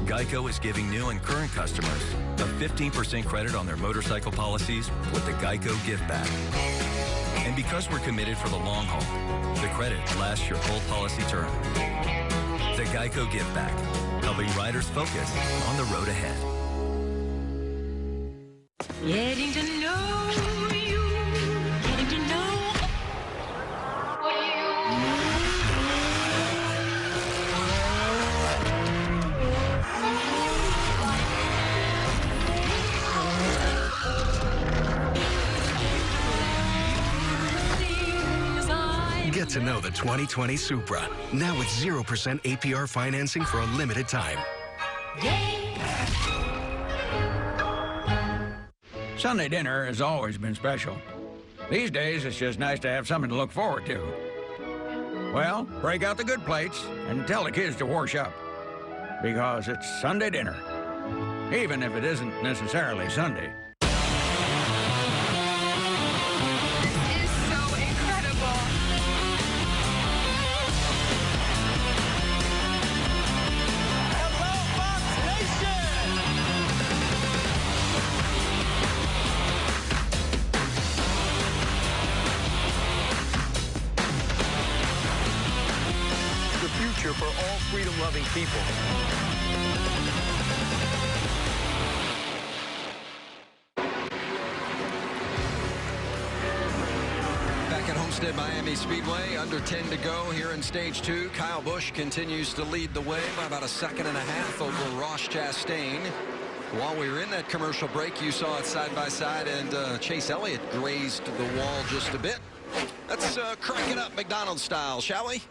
Geico is giving new and current customers a 15% credit on their motorcycle policies with the Geico Give Back. And because we're committed for the long haul, the credit lasts your whole policy term. The Geico Give Back, helping riders focus on the road ahead. Getting to know you, getting to know you. to know the 2020 Supra. Now with 0% APR financing for a limited time. Sunday dinner has always been special. These days, it's just nice to have something to look forward to. Well, break out the good plates and tell the kids to wash up. Because it's Sunday dinner, even if it isn't necessarily Sunday. For all freedom-loving people. Back at Homestead-Miami Speedway, under 10 to go here in Stage 2. Kyle Busch continues to lead the way by about a second and a half over Ross Chastain. While we were in that commercial break, you saw it side by side, and Chase Elliott grazed the wall just a bit. Let's crank it up McDonald's style, shall we?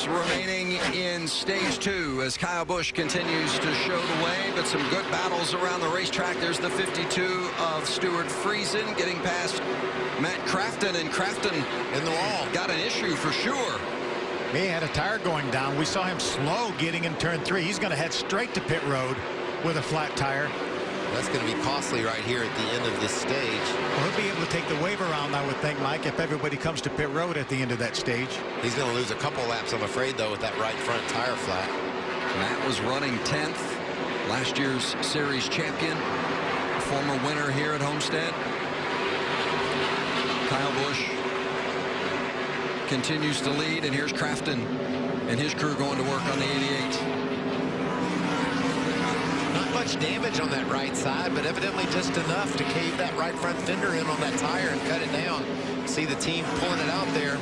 Remaining in Stage 2 as Kyle Busch continues to show the way, but some good battles around the racetrack. There's the 52 of Stuart Friesen getting past Matt Crafton, and Crafton in the wall. Got an issue for sure. He had a tire going down. We saw him slow getting in turn 3. He's going to head straight to pit road with a flat tire. That's going to be costly right here at the end of this stage. Well, he'll be able to take the wave around, I would think, Mike, if everybody comes to pit road at the end of that stage. He's going to lose a couple laps, I'm afraid, though, with that right front tire flat. Matt was running 10th, last year's series champion, former winner here at Homestead. Kyle Busch continues to lead, and here's Crafton and his crew going to work on the 88. Much damage on that right side, but evidently just enough to cave that right front fender in on that tire and cut it down. See the team pulling it out there.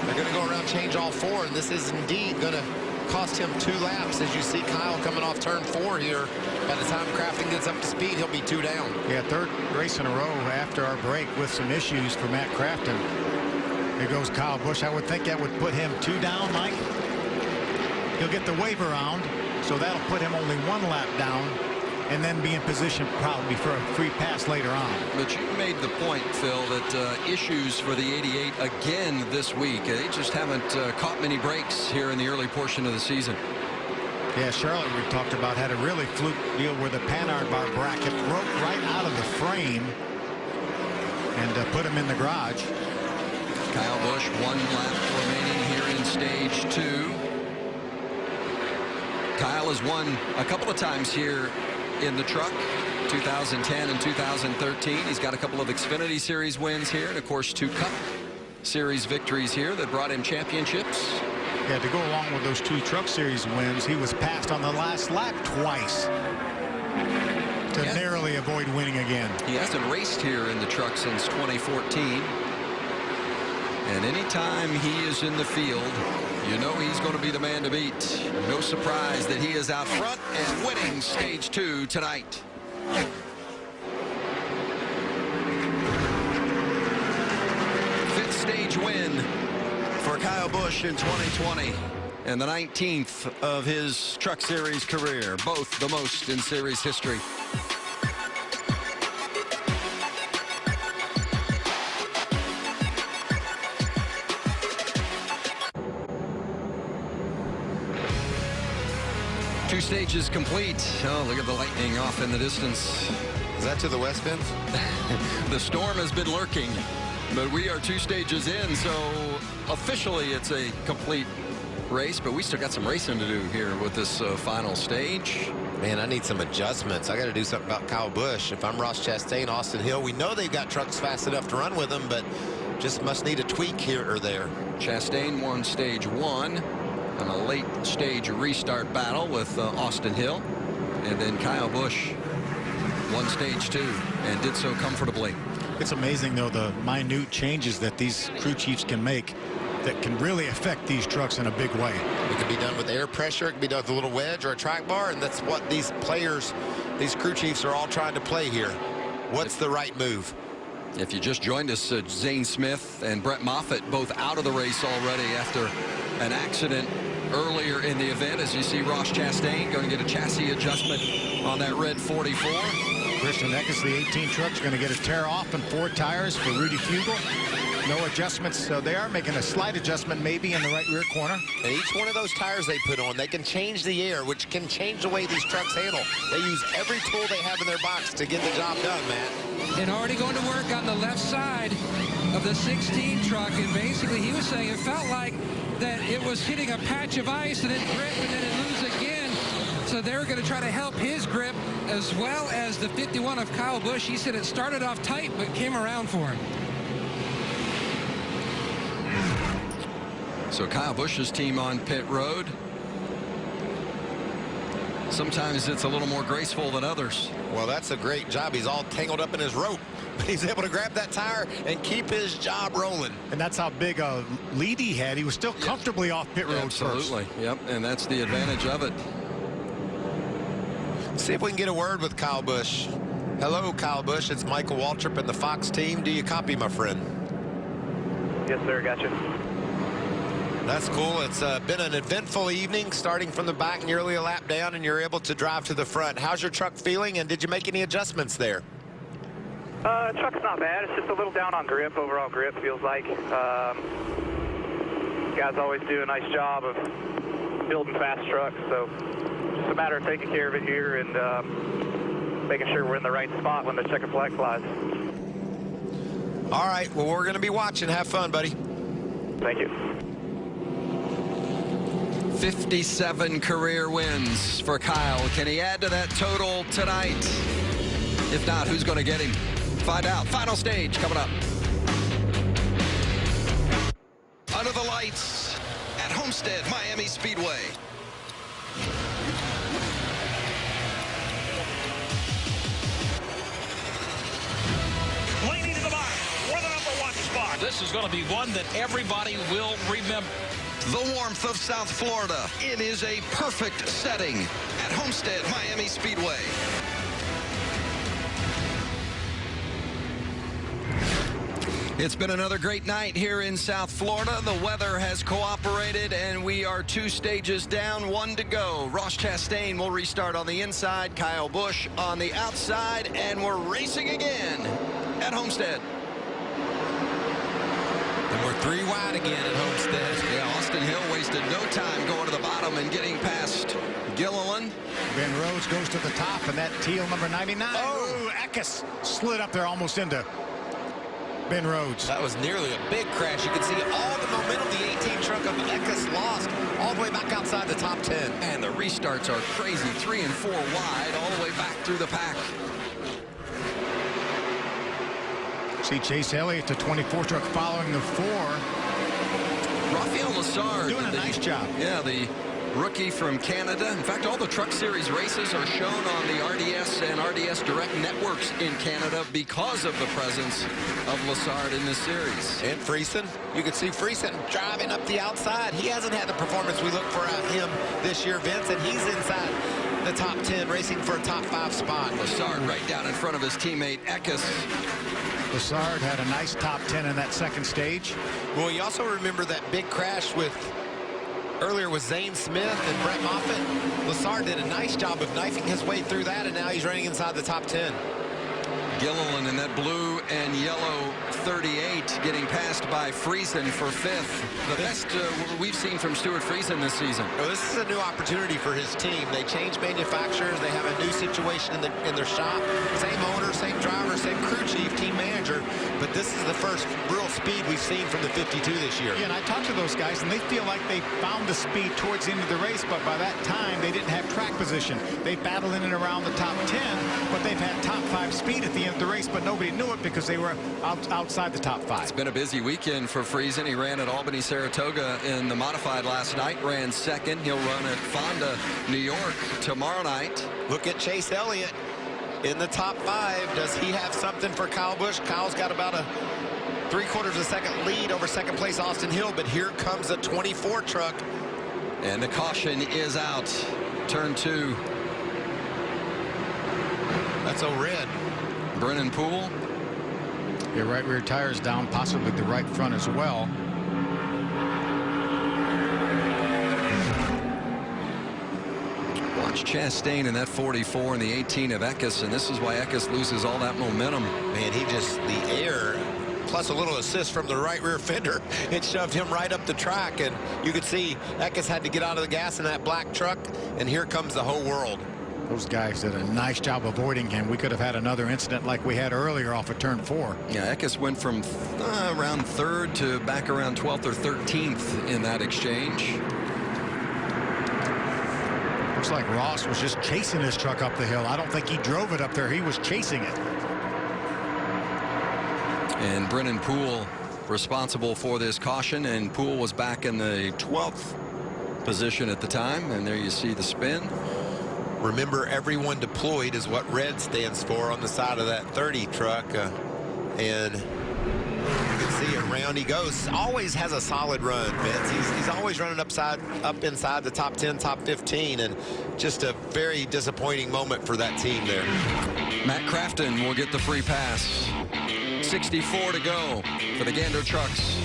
They're going to go around, change all 4, and this is indeed going to cost him 2 laps. As you see Kyle coming off turn 4 here. By the time Crafton gets up to speed, he'll be 2 down. Yeah, 3rd race in a row after our break with some issues for Matt Crafton. Here goes Kyle Busch. I would think that would put him 2 down, Mike. He'll get the wave around, so that'll put him only 1 lap down, and then be in position probably for a free pass later on. But you made the point, Phil, that issues for the 88 again this week. They just haven't caught many breaks here in the early portion of the season. Yeah, Charlotte, we talked about, had a really fluke deal where the Panhard bar bracket broke right out of the frame and put him in the garage. Kyle Busch, 1 lap remaining here in Stage 2. Kyle has won a couple of times here in the truck, 2010 and 2013. He's got a couple of Xfinity Series wins here, and of course 2 Cup Series victories here that brought him championships. to go along with those 2 Truck Series wins. He was passed on the last lap twice to narrowly avoid winning again. He hasn't raced here in the truck since 2014. And anytime he is in the field, you know he's going to be the man to beat. No surprise that he is out front and winning stage 2 tonight. Fifth stage win for Kyle Busch in 2020. And the 19th of his Truck Series career, both the most in series history. Two stages complete. Oh, look at the lightning off in the distance. Is that to the west, Vince? The storm has been lurking, but we are 2 stages in, so officially it's a complete race, but we still got some racing to do here with this final stage. Man, I need some adjustments. I got to do something about Kyle Busch. If I'm Ross Chastain, Austin Hill, we know they've got trucks fast enough to run with them, but just must need a tweak here or there. Chastain won stage 1 on a late stage restart battle with Austin Hill, and then Kyle Busch won stage 2 and did so comfortably. It's amazing, though, the minute changes that these crew chiefs can make that can really affect these trucks in a big way. It can be done with air pressure. It can be done with a little wedge or a track bar, and that's what these players, these crew chiefs, are all trying to play here. What's the right move? If you just joined us, Zane Smith and Brett Moffitt both out of the race already after an accident earlier in the event. As you see, Ross Chastain going to get a chassis adjustment on that red 44. Christian Eckes, the 18 truck's going to get a tear off in 4 tires for Rudy Fugle. No adjustments, so they are making a slight adjustment maybe in the right rear corner. And each one of those tires they put on, they can change the air, which can change the way these trucks handle. They use every tool they have in their box to get the job done, Matt. And already going to work on the left side of the 16 truck, and basically he was saying it felt like that it was hitting a patch of ice and it grip and then it lose again. So they were going to try to help his grip as well as the 51 of Kyle Busch. He said it started off tight but came around for him. So Kyle Busch's team on pit road. Sometimes it's a little more graceful than others. Well, that's a great job. He's all tangled up in his rope, but he's able to grab that tire and keep his job rolling. And that's how big a lead he had. He was still comfortably off pit road first. Absolutely. Yep, and that's the advantage of it. See if we can get a word with Kyle Busch. Hello, Kyle Busch. It's Michael Waltrip and the Fox team. Do you copy, my friend? Yes, sir. Gotcha. That's cool. It's been an eventful evening, starting from the back, nearly a lap down, and you're able to drive to the front. How's your truck feeling, and did you make any adjustments there? Truck's not bad. It's just a little down on grip. Overall grip feels like. Guys always do a nice job of building fast trucks, so just a matter of taking care of it here and making sure we're in the right spot when the checker flag flies. All right. Well, we're going to be watching. Have fun, buddy. Thank you. 57 career wins for Kyle. Can he add to that total tonight? If not, who's going to get him? Find out. Final stage coming up. Under the lights at Homestead-Miami Speedway. Leaning to the bottom for the #1 spot. This is going to be one that everybody will remember. The warmth of South Florida. It is a perfect setting at Homestead-Miami Speedway. It's been another great night here in South Florida. The weather has cooperated, and we are 2 stages down, 1 to go. Ross Chastain will restart on the inside, Kyle Busch on the outside, and we're racing again at Homestead. And we're 3 wide again at Homestead. Yeah, Austin Hill wasted no time going to the bottom and getting past Gilliland. Ben Rhodes goes to the top, and that teal number 99. Oh, Eckes slid up there almost into Ben Rhodes. That was nearly a big crash. You can see all the momentum the 18 truck of Eckes lost all the way back outside the top 10. And the restarts are crazy. 3 and 4 wide all the way back through the pack. See Chase Elliott, the 24 truck, following the 4. Raphael Lessard doing a nice job. Yeah, the rookie from Canada. In fact, all the Truck Series races are shown on the RDS and RDS Direct networks in Canada because of the presence of Lessard in this series. And Friesen, you can see Friesen driving up the outside. He hasn't had the performance we look for out of him this year, Vince, and he's inside the top 10, racing for a top 5 spot. Lessard right down in front of his teammate Eckes. Lessard had a nice top 10 in that second stage. Well, you also remember that big crash earlier with Zane Smith and Brett Moffitt. Lessard did a nice job of knifing his way through that, and now he's running inside the top 10. Gilliland in that blue and yellow 38 getting passed by Friesen for 5th. The best we've seen from Stuart Friesen this season. Well, this is a new opportunity for his team. They changed manufacturers. They have a new situation in their shop. Same owner, same driver, same crew chief, team manager. But this is the first real speed we've seen from the 52 this year. Yeah, and I talked to those guys, and they feel like they found the speed towards the end of the race, but by that time, they didn't have track position. They battled in and around the top 10, but they've had top 5 speed at the end of the race, but nobody knew it because they were outside the top 5. It's been a busy weekend for Friesen. He ran at Albany, Saratoga in the modified last night, ran 2nd. He'll run at Fonda, New York tomorrow night. Look at Chase Elliott in the top 5. Does he have something for Kyle Busch? Kyle's got about a 3/4 of a second lead over second place Austin Hill, but here comes a 24 truck. And the caution is out. Turn 2. That's a red. Brennan Poole. Your right rear tire's down, possibly the right front as well. Watch Chastain in that 44 and the 18 of Eckes, and this is why Eckes loses all that momentum. Man, the air, plus a little assist from the right rear fender, it shoved him right up the track, and you could see Eckes had to get out of the gas in that black truck, and here comes the whole world. Those guys did a nice job avoiding him. We could have had another incident like we had earlier off of turn 4. Yeah, Eckes went from around 3rd to back around 12th or 13th in that exchange. Looks like Ross was just chasing his truck up the hill. I don't think he drove it up there. He was chasing it. And Brennan Poole responsible for this caution, and Poole was back in the 12th position at the time, and there you see the spin. Remember, everyone deployed is what red stands for on the side of that 30 truck. And you can see around he goes. Always has a solid run, Vince. He's always running up inside the top 10, top 15, and just a very disappointing moment for that team there. Matt Crafton will get the free pass. 64 to go for the Gander trucks.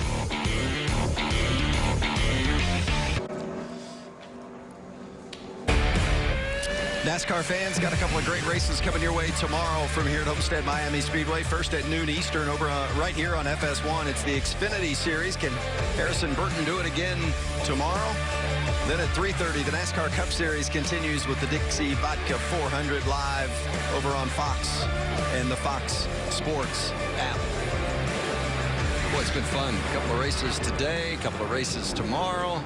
NASCAR fans, got a couple of great races coming your way tomorrow from here at Homestead-Miami Speedway. First at noon Eastern over right here on FS1. It's the Xfinity Series. Can Harrison Burton do it again tomorrow? Then at 3:30, the NASCAR Cup Series continues with the Dixie Vodka 400 live over on Fox and the Fox Sports app. Boy, it's been fun. A couple of races today, a couple of races tomorrow.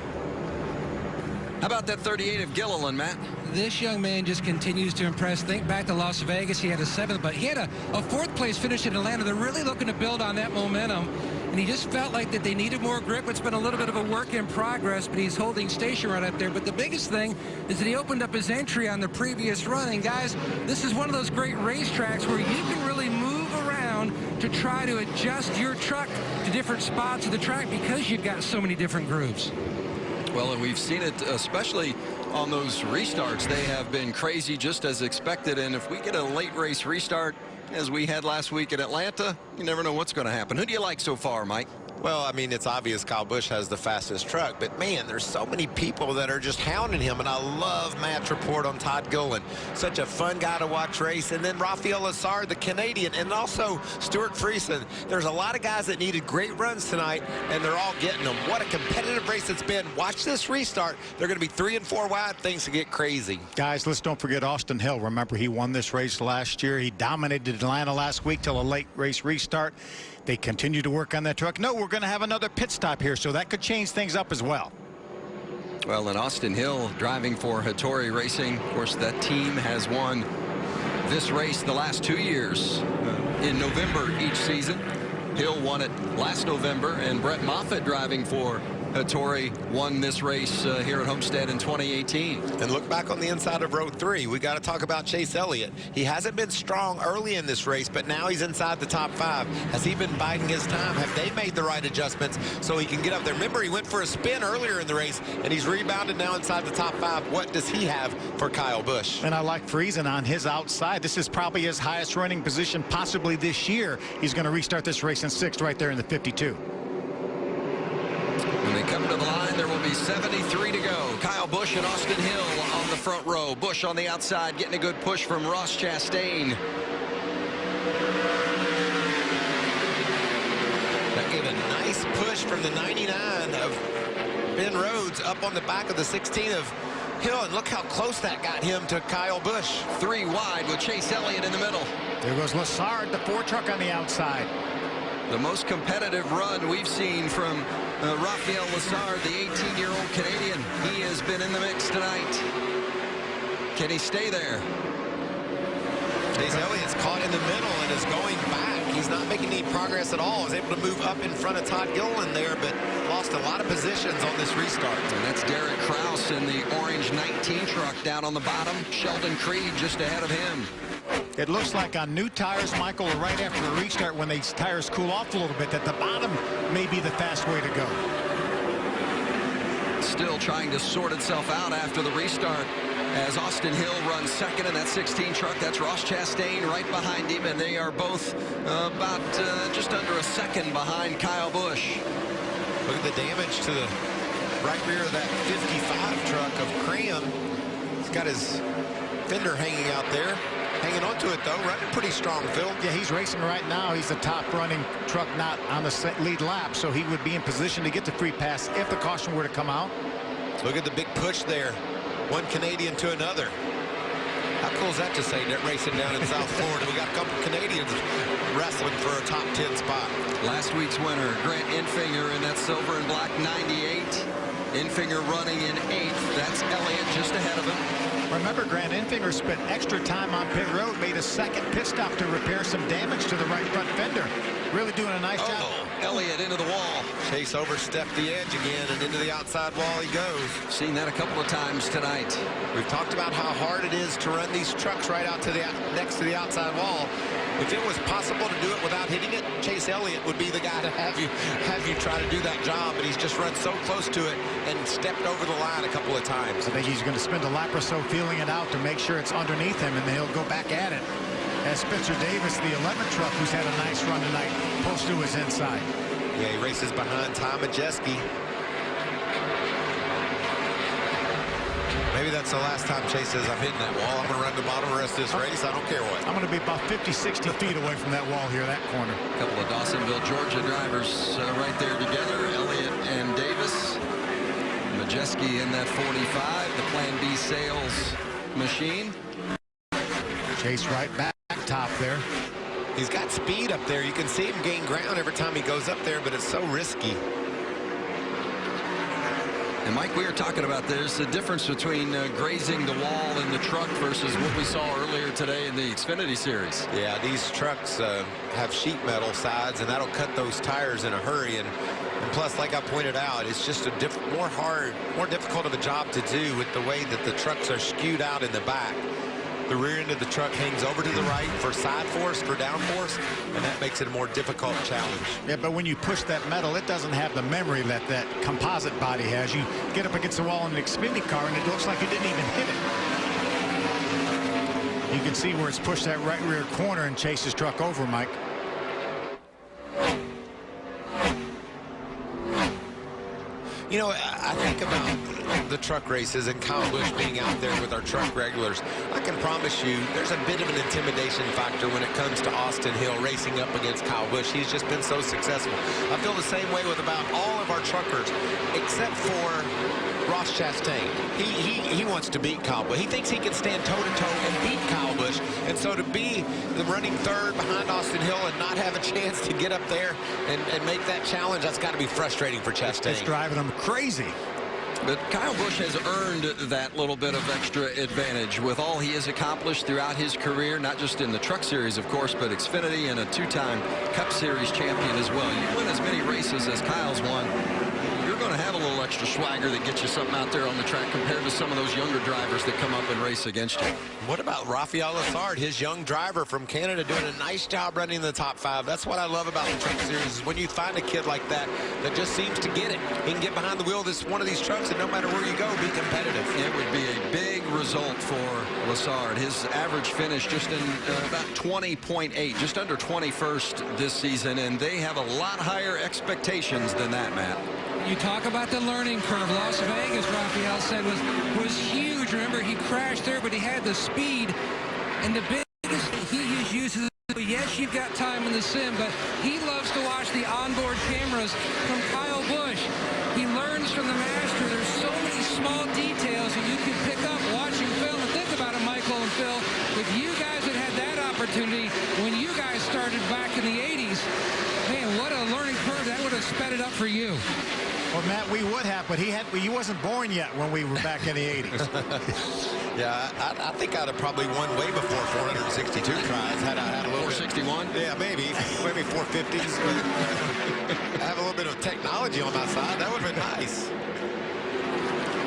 How about that 38 of Gilliland, Matt? This young man just continues to impress. Think back to Las Vegas. He had a 7th, but he had a 4th place finish in Atlanta. They're really looking to build on that momentum. And he just felt like that they needed more grip. It's been a little bit of a work in progress, but he's holding station right up there. But the biggest thing is that he opened up his entry on the previous run. And guys, this is one of those great racetracks where you can really move around to try to adjust your truck to different spots of the track because you've got so many different grooves. Well, and we've seen it especially on those restarts. They have been crazy, just as expected. And if we get a late race restart, as we had last week at Atlanta, you never know what's going to happen. Who do you like so far, Mike? Well, I mean, it's obvious Kyle Busch has the fastest truck, but man, there's so many people that are just hounding him, and I love Matt's report on Todd Gilliland. Such a fun guy to watch race. And then Raphael Lessard, the Canadian, and also Stuart Friesen. There's a lot of guys that needed great runs tonight, and they're all getting them. What a competitive race it's been. Watch this restart. They're going to be 3 and 4 wide. Things to get crazy. Guys, let's don't forget Austin Hill. Remember, he won this race last year. He dominated Atlanta last week till a late race restart. They continue to work on that truck. No, we're going to have another pit stop here, so that could change things up as well. Well, and Austin Hill driving for Hattori Racing. Of course, that team has won this race the last 2 years in November each season. Hill won it last November, and Brett Moffitt driving for Hattori won this race here at Homestead in 2018. And look back on the inside of row 3. We got to talk about Chase Elliott. He hasn't been strong early in this race, but now he's inside the top 5. Has he been biding his time? Have they made the right adjustments so he can get up there? Remember, he went for a spin earlier in the race, and he's rebounded now inside the top 5. What does he have for Kyle Busch? And I like Friesen on his outside. This is probably his highest running position possibly this year. He's going to restart this race in 6th right there in the 52. When they come to the line, there will be 73 to go. Kyle Busch and Austin Hill on the front row. Busch on the outside getting a good push from Ross Chastain. That gave a nice push from the 99 of Ben Rhodes up on the back of the 16 of Hill, and look how close that got him to Kyle Busch. 3 wide with Chase Elliott in the middle. There goes Lessard, the 4 truck on the outside. The most competitive run we've seen from Raphael Lessard, the 18-year-old Canadian. He has been in the mix tonight. Can he stay there? Chase Elliott's caught in the middle and is going back. He's not making any progress at all. Is able to move up in front of Todd Gilliland there, but lost a lot of positions on this restart. And that's Derek Kraus in the orange 19 truck down on the bottom. Sheldon Creed just ahead of him. It looks like on new tires, Michael, or right after the restart, when these tires cool off a little bit, that the bottom may be the fast way to go. Still trying to sort itself out after the restart as Austin Hill runs second in that 16 truck. That's Ross Chastain right behind him, and they are both about just under a second behind Kyle Busch. Look at the damage to the right rear of that 55 truck of Cram. He's got his fender hanging out there. Hanging on to it, though, running pretty strong, Phil. Yeah, he's racing right now. He's the top running truck not on the lead lap, so he would be in position to get the free pass if the caution were to come out. Look at the big push there. One Canadian to another. How cool is that to say, that racing down in South Florida? We got a couple Canadians wrestling for a top 10 spot. Last week's winner, Grant Enfinger in that silver and black 98. Enfinger running in 8th. That's Elliott just ahead of him. Remember, Grant Enfinger spent extra time on pit road, made a second pit stop to repair some damage to the right front fender. Really doing a nice job. Elliott into the wall. Chase overstepped the edge again, and into the outside wall he goes. Seen that a couple of times tonight. We've talked about how hard it is to run these trucks right out to the next to the outside wall. If it was possible to do it without hitting it, Chase Elliott would be the guy to have you try to do that job, but he's just run so close to it and stepped over the line a couple of times. I think he's going to spend a lap or so feeling it out to make sure it's underneath him, and then he'll go back at it. As Spencer Davis, the 11 truck, who's had a nice run tonight, pulls to his inside. Yeah, he races behind Tom Majeski. Maybe that's the last time Chase says, I'm hitting that wall. I'm going to run the bottom of the rest of this race. I don't care what. I'm going to be about 50, 60 feet away from that wall here, that corner. A couple of Dawsonville, Georgia drivers right there together. Elliott and Davis. Majeski in that 45, the Plan B sales machine. Chase right back top there. He's got speed up there. You can see him gain ground every time he goes up there, but it's so risky. And Mike, we were talking about there's a difference between grazing the wall in the truck versus what we saw earlier today in the Xfinity Series. Yeah, these trucks have sheet metal sides, and that'll cut those tires in a hurry. And plus, like I pointed out, it's just a more difficult of a job to do with the way that the trucks are skewed out in the back. The rear end of the truck hangs over to the right for side force, for down force, and that makes it a more difficult challenge. Yeah, but when you push that metal, it doesn't have the memory that that composite body has. You get up against the wall in an Xfinity car, and it looks like you didn't even hit it. You can see where it's pushed that right rear corner and Chase's truck over, Mike. You know, I think about the truck races and Kyle Busch being out there with our truck regulars. I can promise you there's a bit of an intimidation factor when it comes to Austin Hill racing up against Kyle Busch. He's just been so successful. I feel the same way with about all of our truckers, except for Ross Chastain. He wants to beat Kyle Busch. He thinks he can stand toe-to-toe and beat Kyle Busch. And so to be the running third behind Austin Hill and not have a chance to get up there and make that challenge, that's got to be frustrating for Chastain. It's driving him crazy. But Kyle Busch has earned that little bit of extra advantage with all he has accomplished throughout his career, not just in the Truck Series, of course, but Xfinity and a 2-time Cup Series champion as well. You win as many races as Kyle's won, you're going to have a little extra swagger that gets you something out there on the track compared to some of those younger drivers that come up and race against you. What about Raphael Lessard, his young driver from Canada, doing a nice job running in the top 5. That's what I love about the Truck Series, is when you find a kid like that that just seems to get it. He can get behind the wheel of one of these trucks, and no matter where you go, be competitive. It would be a big result for Lessard. His average finish just in about 20.8, just under 21st this season, and they have a lot higher expectations than that, Matt. You talk about the learning curve. Las Vegas, Raphael said, was huge. Remember, he crashed there, but he had the speed. And the biggest he uses, yes, you've got time in the sim, but he loves to watch the onboard cameras from Kyle Busch. He learns from the master. There's so many small details that you can pick up watching film. And think about it, Michael and Phil, if you guys had had that opportunity when you guys started back in the 80s, man, what a learning curve. That would have sped it up for you. Well, Matt, we would have, but he wasn't born yet when we were back in the 80s. Yeah, I think I'd have probably won way before 462 tries had I had a little 461? Yeah, maybe 450s. But I have a little bit of technology on my side. That would have been nice.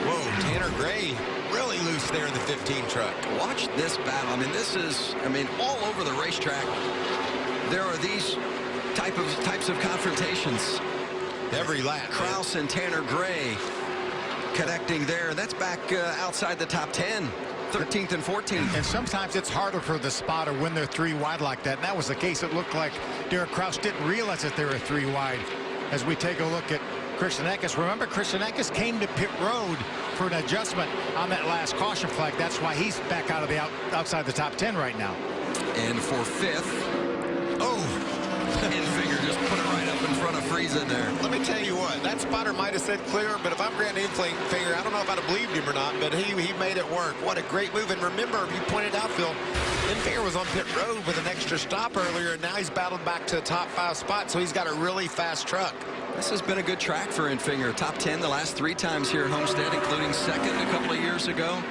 Whoa, Tanner Gray really loose there in the 15 truck. Watch this battle. I mean, this is, all over the racetrack. There are these types of confrontations. Every lap. Kraus and Tanner Gray connecting there. That's back outside the top 10, 13th and 14th. And sometimes it's harder for the spotter when they're 3 wide like that. And that was the case. It looked like Derek Kraus didn't realize that they were 3 wide. As we take a look at Christian Eckes. Remember, Christian Eckes came to pit road for an adjustment on that last caution flag. That's why he's back out of the outside the top 10 right now. And for 5th, Enfinger just put it right up in front of Friesen there. Let me tell you what, that spotter might have said clear, but if I'm Grant Enfinger, I don't know if I'd have believed him or not, but he made it work. What a great move. And remember, you pointed out, Phil, Enfinger was on pit road with an extra stop earlier, and now he's battled back to a top 5 spot, so he's got a really fast truck. This has been a good track for Enfinger. Top 10 the last 3 times here at Homestead, including 2nd a couple of years ago.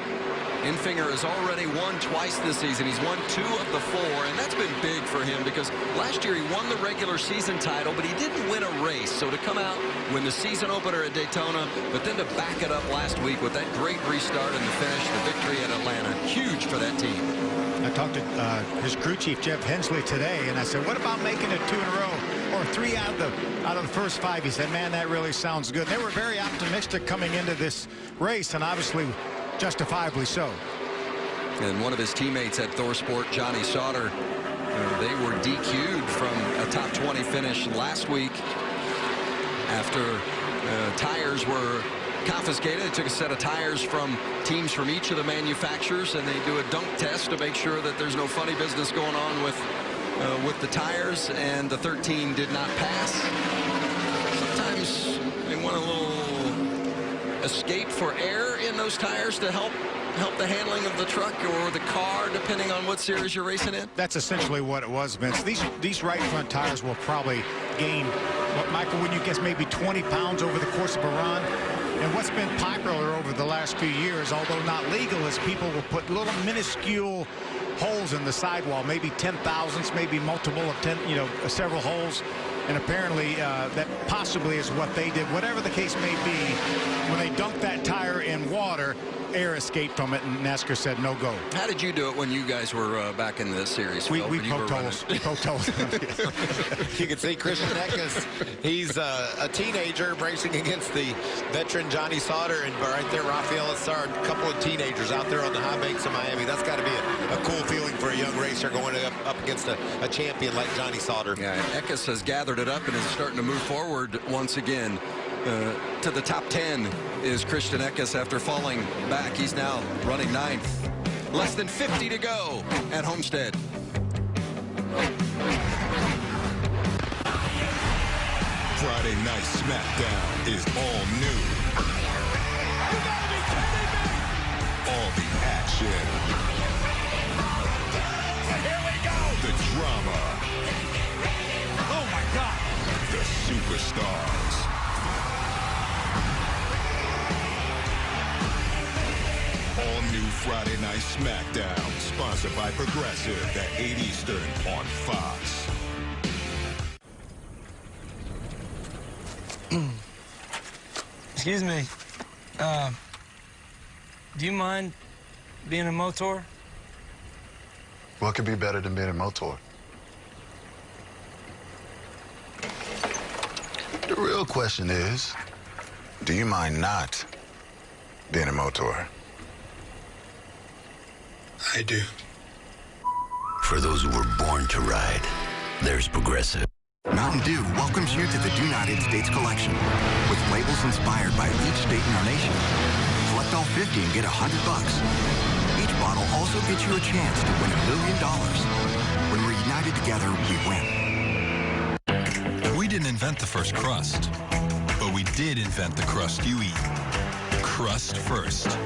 Enfinger has already won twice this season. He's won 2 of the 4, and that's been big for him because last year he won the regular season title, but he didn't win a race. So to come out, win the season opener at Daytona, but then to back it up last week with that great restart and the finish, the victory at Atlanta, huge for that team. I talked to his crew chief, Jeff Hensley, today, and I said, what about making it 2 in a row or 3 out of the first 5? He said, man, that really sounds good. They were very optimistic coming into this race, and obviously justifiably so. And one of his teammates at ThorSport, Johnny Sauter, they were DQ'd from a top 20 finish last week after tires were confiscated. They took a set of tires from teams from each of the manufacturers, and they do a dunk test to make sure that there's no funny business going on with the tires, and the 13 did not pass. Sometimes they want a little escape for air in those tires to help the handling of the truck or the car, depending on what series you're racing in. That's essentially what it was, Vince. These right front tires will probably gain, what, Michael, wouldn't you guess, maybe 20 pounds over the course of a run? And what's been popular over the last few years, although not legal, is people will put little minuscule holes in the sidewall, maybe 10 thousandths, maybe multiple of 10, several holes. And apparently that possibly is what they did. Whatever the case may be, when they dumped that tire in water, air escaped from it, and NASCAR said no go. How did you do it when you guys were back in the series? We poked holes. You can see Christian Eckes. He's a teenager racing against the veteran Johnny Sauter, and right there, Raphael Lessard, a couple of teenagers out there on the high banks of Miami. That's got to be a cool feeling for a young racer going up against a champion like Johnny Sauter. Yeah, Eckes has gathered it up and is starting to move forward once again. To the top 10 is Christian Eckes after falling back. He's now running 9th. Less than 50 to go at Homestead. Friday Night SmackDown is all new. You gotta be kidding me! All the action. Here we go! The drama. Oh my God! The superstars. All new Friday Night SmackDown, sponsored by Progressive at 8 Eastern on Fox. Excuse me. Do you mind being a motor? What could be better than being a motor? The real question is, do you mind not being a motor? I do. For those who were born to ride, there's Progressive. Mountain Dew welcomes you to the United States collection with labels inspired by each state in our nation. Collect all 50 and get $100. Each bottle also gets you a chance to win $1 million. When we're united together, we win. We didn't invent the first crust, but we did invent the crust you eat. Crust First.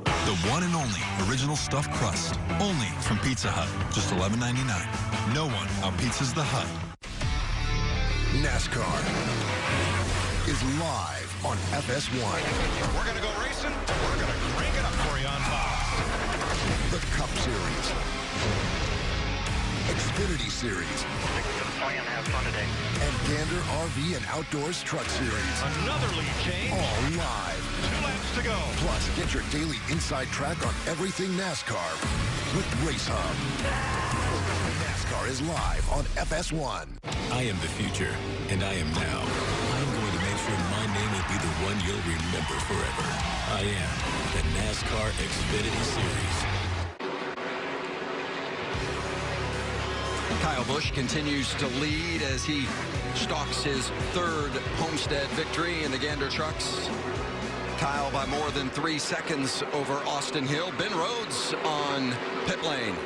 The one and only original stuffed crust, only from Pizza Hut, just $11.99. No one out-pizzas the Hut. NASCAR is live on FS1. We're going to go racing. We're going to crank it up for you on Fox. The Cup Series. Xfinity Series. Have fun today. And Gander RV and Outdoors Truck Series. Another lead change. All live. 2 laps to go. Plus, get your daily inside track on everything NASCAR with Race Hub. NASCAR is live on FS1. I am the future, and I am now. I'm going to make sure my name will be the one you'll remember forever. I am the NASCAR Xfinity Series. Kyle Busch continues to lead as he stalks his third Homestead victory in the Gander trucks. Kyle by more than 3 seconds over Austin Hill. Ben Rhodes on pit lane.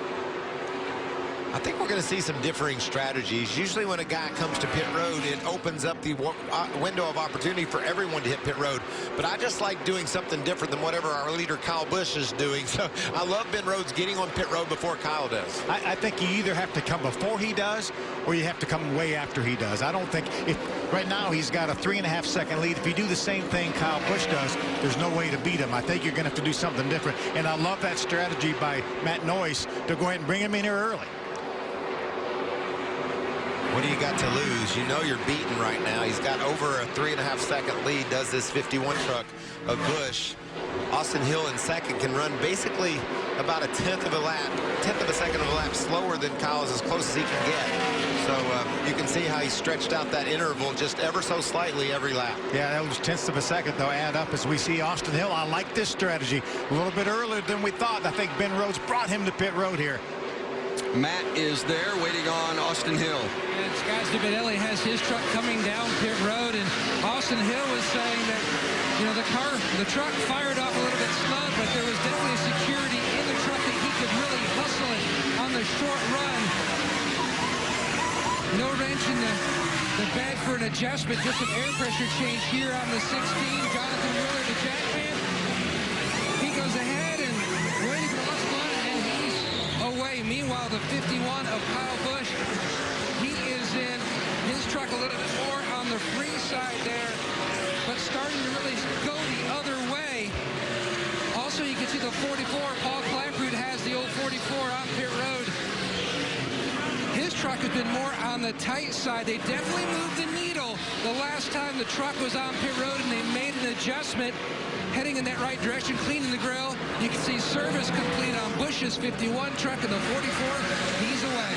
I think we're going to see some differing strategies. Usually when a guy comes to pit road, it opens up the window of opportunity for everyone to hit pit road. But I just like doing something different than whatever our leader Kyle Busch is doing. So I love Ben Rhodes getting on pit road before Kyle does. I think you either have to come before he does or you have to come way after he does. I don't think right now he's got a 3.5 second lead. If you do the same thing Kyle Busch does, there's no way to beat him. I think you're going to have to do something different. And I love that strategy by Matt Noyce to go ahead and bring him in here early. What do you got to lose? You know you're beaten right now. He's got over a 3.5 second lead, does this 51 truck of Busch. Austin Hill in second can run basically about a tenth of a second of a lap slower than Kyle, is as close as he can get. So you can see how he stretched out that interval just ever so slightly every lap. Yeah, those tenths of a second, though, add up as we see Austin Hill. I like this strategy a little bit earlier than we thought. I think Ben Rhodes brought him to pit road here. Matt is there waiting on Austin Hill. And Scott Stividelli has his truck coming down pit road, and Austin Hill was saying that, you know, the truck fired off a little bit slow, but there was definitely security in the truck that he could really hustle it on the short run. No wrench in the bed for an adjustment, just an air pressure change here on the 16. Jonathan Miller, the Jackman. He goes ahead and waiting for the last one, and he's away. Meanwhile, the 51 of Kyle Busch, he is in his truck a little bit more on the free side there, but starting to really go the other way. Also, you can see the 44. Paul Clafford has the old 44 on pit road. His truck has been more on the tight side. They definitely moved the needle the last time the truck was on pit road, and they made an adjustment heading in that right direction, cleaning the grill. You can see service complete on Busch's 51 truck, and the 44, he's away.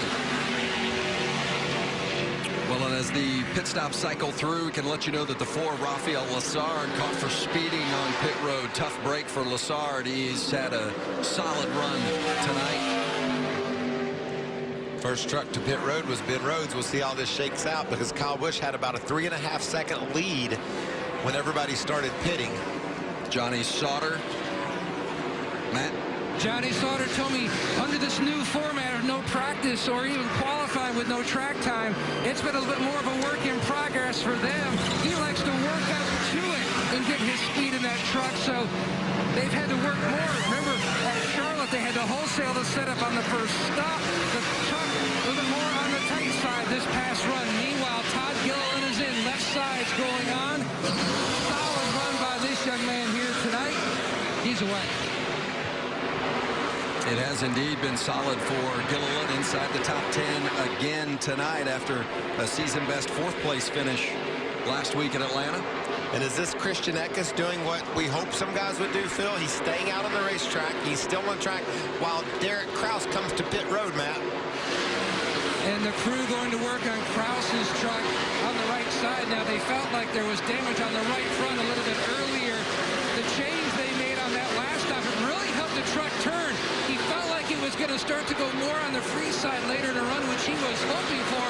Well, and as the pit stop cycle through, we can let you know that the 4 Rafael Lessard caught for speeding on pit road. Tough break for Lessard. He's had a solid run tonight. First truck to pit road was Ben Rhodes. We'll see how this shakes out because Kyle Busch had about a 3.5 second lead when everybody started pitting. Johnny Sauter. Matt? Johnny Sauter told me under this new format of no practice or even qualifying with no track time, it's been a little bit more of a work in progress for them. He likes to work up to it and get his speed in that truck, so they've had to work more. Remember, at Charlotte, they had to wholesale the setup on the first stop. The truck a little bit more on the tight side this past run. Meanwhile, Todd Gilliland is in. Left side's going on. Solid run by this young man here tonight. He's away. It has indeed been solid for Gilliland inside the top 10 again tonight after a season best 4th place finish last week in Atlanta. And is this Christian Eckes doing what we hope some guys would do, Phil? He's staying out on the racetrack. He's still on track while Derek Kraus comes to pit road, Matt. And the crew going to work on Kraus's truck on the right side. Now, they felt like there was damage on the right front a little bit earlier. The change they made on that last stop, it really helped the truck turn. He felt like it was going to start to go more on the free side later in the run, which he was hoping for.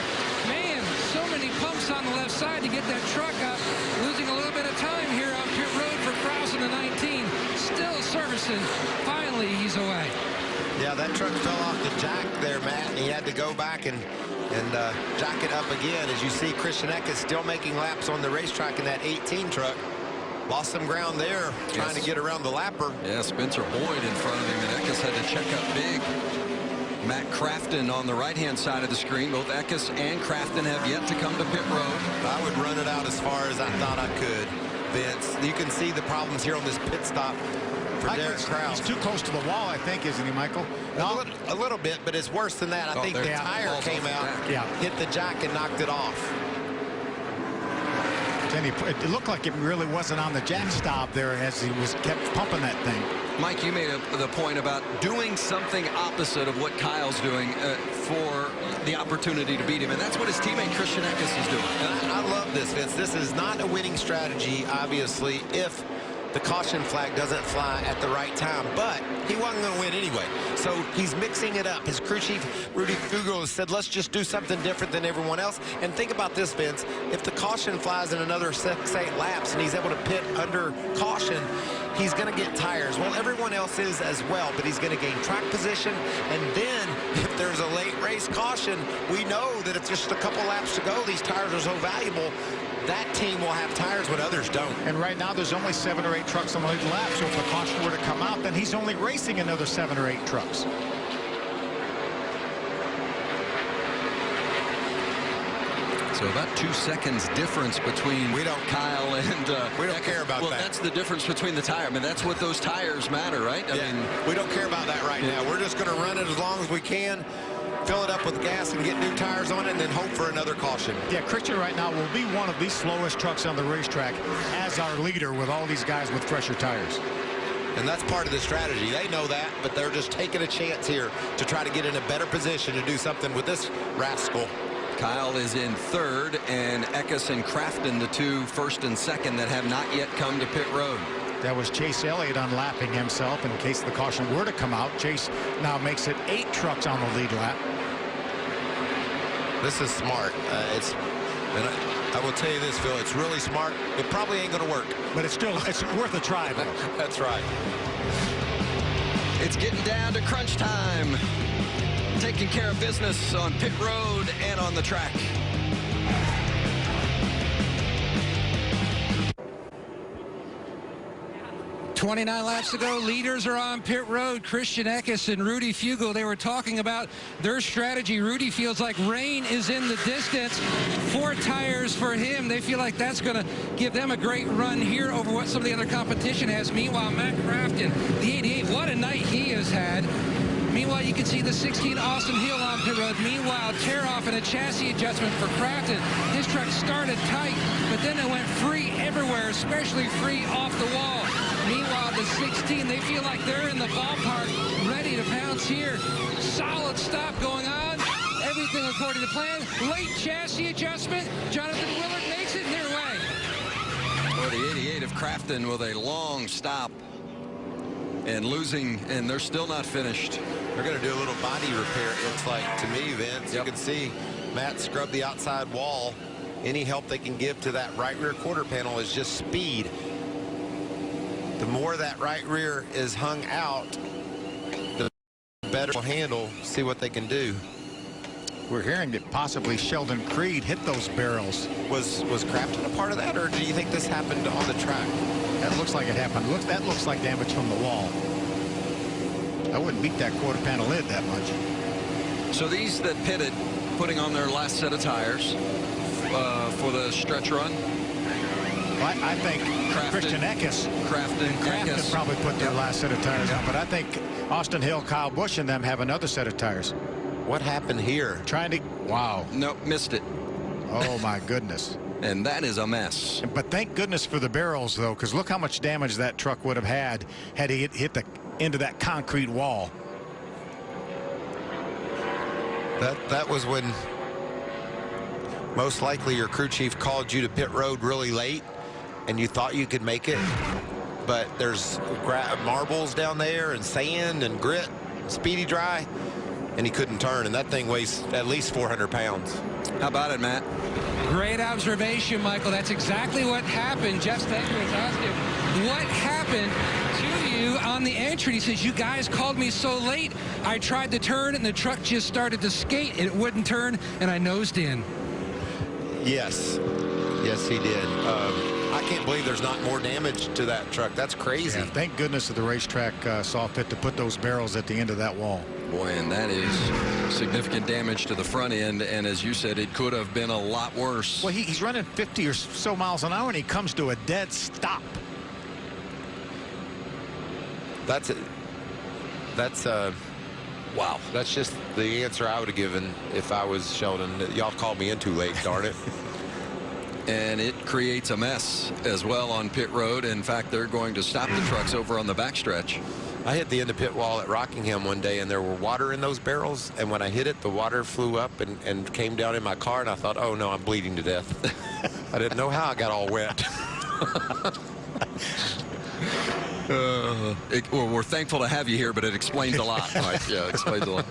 Man, so many pumps on the left side to get that truck up. Losing a little bit of time here on pit road for Kraus in the 19. Still servicing. Finally, he's away. Yeah, that truck fell off the jack there, Matt, and he had to go back and jack it up again. As you see, Christian Eckes still making laps on the racetrack in that 18 truck. Lost some ground there trying to get around the lapper. Yeah, Spencer Boyd in front of him, and Eckes had to check up big. Matt Crafton on the right-hand side of the screen. Both Eckes and Crafton have yet to come to pit road. I would run it out as far as I thought I could, Vince. You can see the problems here on this pit stop. He's too close to the wall, I think, isn't he, Michael? No, a little bit, but it's worse than that. I think the tire came out, hit the jack, and knocked it off. It looked like it really wasn't on the jack stop there as he kept pumping that thing. Mike, you made the point about doing something opposite of what Kyle's doing for the opportunity to beat him, and that's what his teammate Christian Eckes is doing. And I love this, Vince. This is not a winning strategy, obviously, if the caution flag doesn't fly at the right time, but he wasn't going to win anyway. So he's mixing it up. His crew chief, Rudy Fugel, said, let's just do something different than everyone else. And think about this, Vince. If the caution flies in another 6-8 laps and he's able to pit under caution, he's going to get tires. Well, everyone else is as well, but he's going to gain track position. And then if there's a late race caution, we know that if just a couple laps to go, these tires are so valuable. That team will have tires when others don't. And right now, there's only 7 or 8 trucks on the lead lap. So if the caution were to come out, then he's only racing another 7 or 8 trucks. So about 2 seconds difference between Kyle and we don't care about that. Well, that's the difference between the tire. I mean, that's what those tires matter, right? I mean, we don't care about that right now. We're just going to run it as long as we can. Fill it up with gas and get new tires on it, and then hope for another caution. Yeah, Christian right now will be one of the slowest trucks on the racetrack as our leader with all these guys with fresher tires. And that's part of the strategy. They know that, but they're just taking a chance here to try to get in a better position to do something with this rascal. Kyle is in 3rd, and Eckes and Crafton, the 2 first and second that have not yet come to pit road. That was Chase Elliott unlapping himself in case the caution were to come out. Chase now makes it 8 trucks on the lead lap. This is smart. And I will tell you this, Phil, it's really smart. It probably ain't going to work. But it's worth a try, though. That's right. It's getting down to crunch time. Taking care of business on pit road and on the track. .29 laps to go. Leaders are on pit road. Christian Eckes and Rudy Fugel, they were talking about their strategy. Rudy feels like rain is in the distance. 4 tires for him. They feel like that's going to give them a great run here over what some of the other competition has. Meanwhile, Matt Crafton, the 88, what a night he has had. Meanwhile, you can see the 16 Austin Hill on pit road. Meanwhile, tear off and a chassis adjustment for Crafton. His truck started tight, but then it went free everywhere, especially free off the wall. Meanwhile, the 16, they feel like they're in the ballpark, ready to pounce here. Solid stop going on. Everything according to plan. Late chassis adjustment. Jonathan Willard makes it, and they're away. Well, the 88 of Crafton with a long stop and losing, and they're still not finished. They're going to do a little body repair, it looks like to me, Vince. You can see Matt scrub the outside wall. Any help they can give to that right rear quarter panel is just speed. The more that right rear is hung out, the better will handle, see what they can do. We're hearing that possibly Sheldon Creed hit those barrels. Was Crafton a part of that, or do you think this happened on the track? That looks like it happened. That looks like damage from the wall. I wouldn't beat that quarter panel lid that much. So these that pitted, putting on their last set of tires for the stretch run. I think Christian Eckes, Crafton probably put their last set of tires on, but I think Austin Hill, Kyle Busch, and them have another set of tires. What happened here? Trying to, wow. Nope, missed it. Oh, my goodness. And that is a mess. But thank goodness for the barrels, though, because look how much damage that truck would have had he hit the end of that concrete wall. That was when most likely your crew chief called you to pit road really late, and you thought you could make it, but there's marbles down there and sand and grit, speedy dry, and he couldn't turn, and that thing weighs at least 400 pounds. How about it, Matt? Great observation, Michael. That's exactly what happened. Jeff Stenger was asking what happened to you on the entry. He says, you guys called me so late. I tried to turn, and the truck just started to skate, and it wouldn't turn, and I nosed in. Yes. Yes, he did. I can't believe there's not more damage to that truck. That's crazy. Yeah, thank goodness that the racetrack saw fit to put those barrels at the end of that wall. Boy, and that is significant damage to the front end, and as you said, it could have been a lot worse. Well, he's running 50 or so miles an hour, and he comes to a dead stop. Wow. That's just the answer I would have given if I was Sheldon. Y'all called me in too late, darn it. And it creates a mess as well on pit road. In fact, they're going to stop the trucks over on the backstretch. I hit the end of pit wall at Rockingham one day, and there were water in those barrels, and when I hit it, the water flew up and came down in my car, and I thought, oh no, I'm bleeding to death. I didn't know how I got all wet. Well, we're thankful to have you here, but it explains a lot, Mike. Yeah, it explains a lot.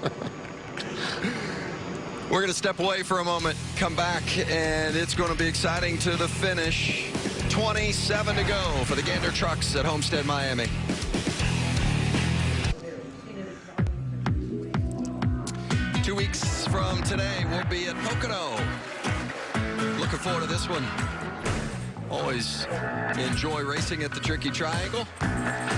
We're going to step away for a moment, come back, and it's going to be exciting to the finish. 27 to go for the Gander trucks at Homestead-Miami. Two weeks from today, we'll be at Pocono. Looking forward to this one. Always enjoy racing at the Tricky Triangle.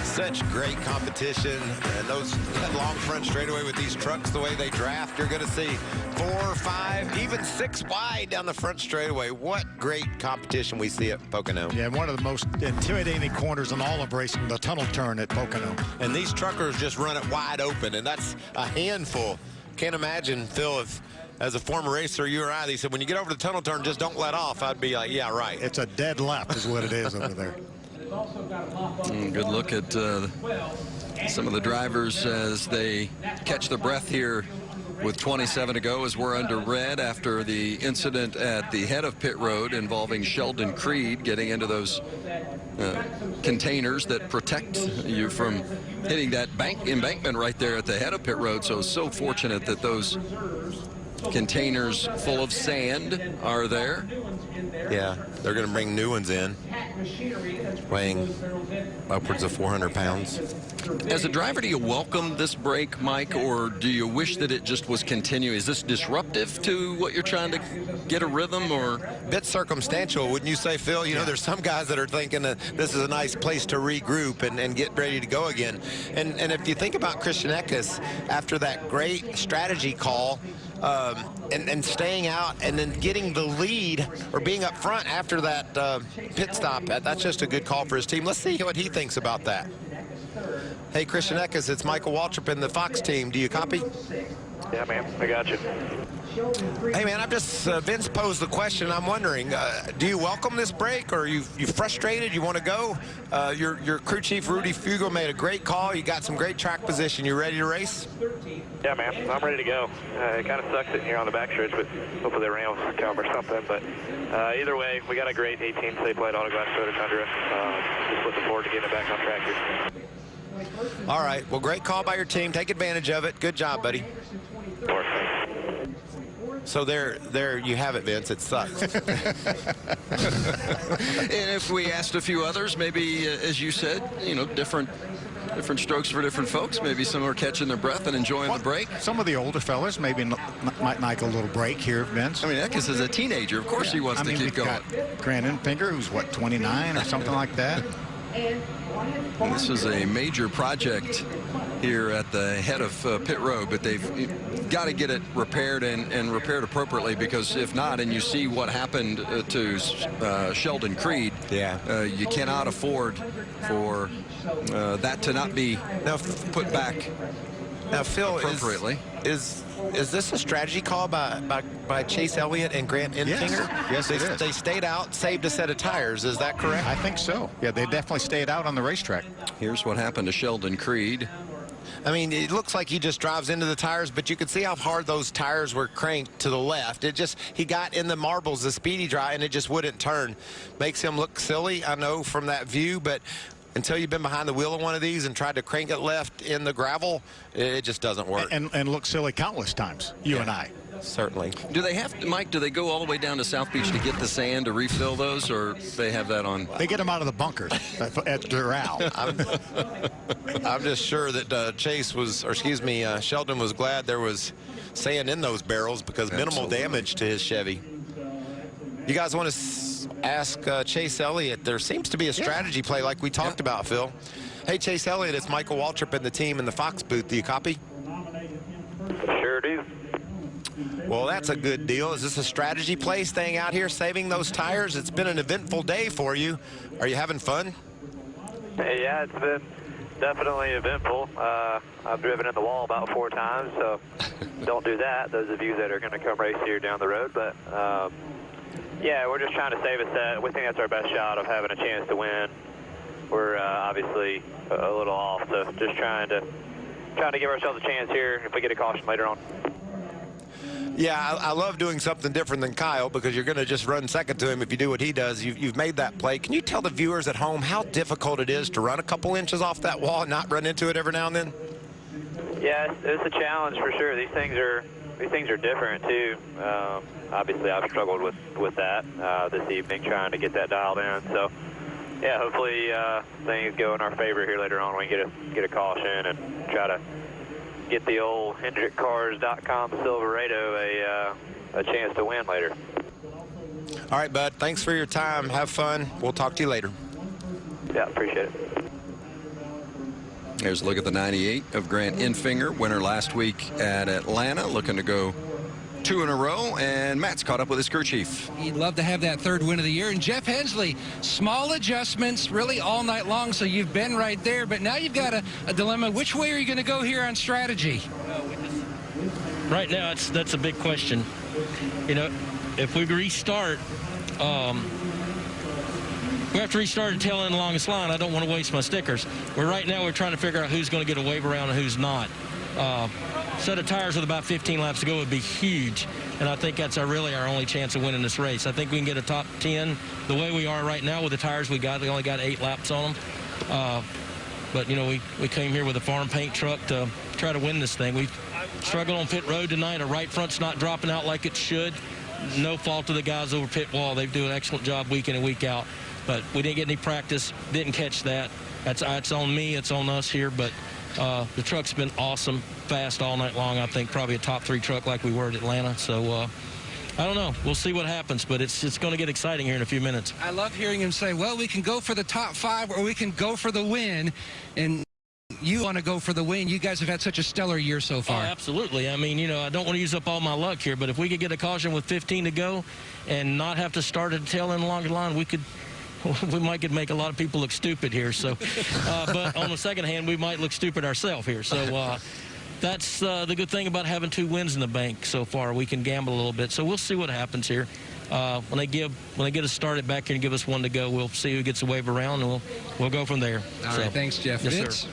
Such great competition, and that long front straightaway with these trucks, the way they draft, you're going to see 4, 5, even 6 wide down the front straightaway. What great competition we see at Pocono. Yeah, one of the most intimidating corners in all of racing, the tunnel turn at Pocono. And these truckers just run it wide open, and that's a handful. Can't imagine, Phil, if as a former racer, you or I, they said, when you get over the tunnel turn, just don't let off. I'd be like, yeah, right. It's a dead left is what it is over there. Good look at some of the drivers as they catch their breath here with 27 to go as we're under red after the incident at the head of pit road involving Sheldon Creed getting into those containers that protect you from hitting that embankment right there at the head of pit road. So fortunate that those containers full of sand are there. Yeah, they're going to bring new ones in, weighing upwards of 400 pounds. As a driver, do you welcome this break, Mike, or do you wish that it just was continuing? Is this disruptive to what you're trying to get a rhythm, or? Bit circumstantial, wouldn't you say, Phil? You know, there's some guys that are thinking that this is a nice place to regroup and get ready to go again. And if you think about Christian Eckes, after that great strategy call, and staying out and then getting the lead or being up front after that pit stop, that's just a good call for his team. Let's see what he thinks about that. Hey, Christian Eckes, it's Michael Waltrip in the Fox team. Do you copy? Yeah, man, I got you. Hey, man, Vince posed the question. I'm wondering, do you welcome this break, or are you frustrated? You want to go? Your crew chief, Rudy Fugo, made a great call. You got some great track position. You ready to race? Yeah, man, I'm ready to go. It kind of sucks sitting here on the backstretch, but hopefully the rain will come or something. But either way, we got a great 18 Safe Light Autoglass Toyota Tundra. Just looking forward to getting it back on track here. All right. Well, great call by your team. Take advantage of it. Good job, buddy. So there you have it, Vince. It sucks. And if we asked a few others, maybe, as you said, you know, different strokes for different folks. Maybe some are catching their breath and enjoying the break. Some of the older fellas maybe might like a little break here, Vince. I mean, Eckes is a teenager. Of course he wants to keep going. Grant Enfinger, who's, what, 29 or something like that? And this is a major project here at the head of pit road, but they've got to get it repaired and repaired appropriately, because if not, and you see what happened to Sheldon Creed, you cannot afford for that to not be put back Now, Phil, appropriately. Is this a strategy call by Chase Elliott and Grant Enfinger? Yes, it is. They stayed out, saved a set of tires. Is that correct? I think so. Yeah, they definitely stayed out on the racetrack. Here's what happened to Sheldon Creed. I mean, it looks like he just drives into the tires, but you can see how hard those tires were cranked to the left. He got in the marbles, the speedy dry, and it just wouldn't turn. Makes him look silly, I know, from that view, but until you've been behind the wheel of one of these and tried to crank it left in the gravel, it just doesn't work. And look silly countless times, you and I. Certainly. Do they have to, Mike, do they go all the way down to South Beach to get the sand to refill those, or they have that on? They get them out of the bunkers at Doral. I'm just sure that Sheldon was glad there was sand in those barrels because minimal damage to his Chevy. You guys want to ask Chase Elliott? There seems to be a strategy play like we talked about, Phil. Hey, Chase Elliott, it's Michael Waltrip and the team in the Fox booth. Do you copy? Sure do. Well, that's a good deal. Is this a strategy play, staying out here, saving those tires? It's been an eventful day for you. Are you having fun? Yeah, it's been definitely eventful. I've driven in the wall about 4 times, so don't do that, those of you that are going to come race here down the road. But, yeah, we're just trying to save a set. We think that's our best shot of having a chance to win. We're obviously a little off, so just trying to give ourselves a chance here if we get a caution later on. Yeah, I love doing something different than Kyle because you're going to just run second to him if you do what he does. You've made that play. Can you tell the viewers at home how difficult it is to run a couple inches off that wall and not run into it every now and then? Yeah, it's a challenge for sure. These things are different too. Obviously, I've struggled with that this evening, trying to get that dialed in. So, yeah, hopefully things go in our favor here later on. We get a caution and try to get the old HendrickCars.com Silverado a chance to win later. All right, bud. Thanks for your time. Have fun. We'll talk to you later. Yeah, appreciate it. Here's a look at the 98 of Grant Enfinger, winner last week at Atlanta, looking to go 2 in a row, and Matt's caught up with his crew chief. He'd love to have that 3rd win of the year. And Jeff Hensley, small adjustments really all night long, so you've been right there. But now you've got a dilemma. Which way are you going to go here on strategy? Right now, that's a big question. You know, if we restart, we have to restart a tail end along this line. I don't want to waste my stickers. Right now, we're trying to figure out who's going to get a wave around and who's not. Set of tires with about 15 laps to go would be huge, and I think that's really our only chance of winning this race. I think we can get a top 10 the way we are right now with the tires we got. We only got 8 laps on them. But, you know, we came here with a farm paint truck to try to win this thing. We've struggled on pit road tonight. Our right front's not dropping out like it should. No fault of the guys over pit wall. They do an excellent job week in and week out. But we didn't get any practice, didn't catch that. It's on me, it's on us here, but the truck's been awesome, fast all night long. I think probably a top 3 truck like we were at Atlanta. So I don't know. We'll see what happens, but it's going to get exciting here in a few minutes. I love hearing him say, well, we can go for the top 5 or we can go for the win. And you want to go for the win. You guys have had such a stellar year so far. Oh, absolutely. I mean, you know, I don't want to use up all my luck here, but if we could get a caution with 15 to go and not have to start at the tail end along the line, we might make a lot of people look stupid here. So, but on the second hand, we might look stupid ourselves here. So that's the good thing about having 2 wins in the bank so far. We can gamble a little bit. So we'll see what happens here. When they get us started back here and give us 1 to go, we'll see who gets a wave around, and we'll go from there. All right, thanks, Jeff. Yes, sir.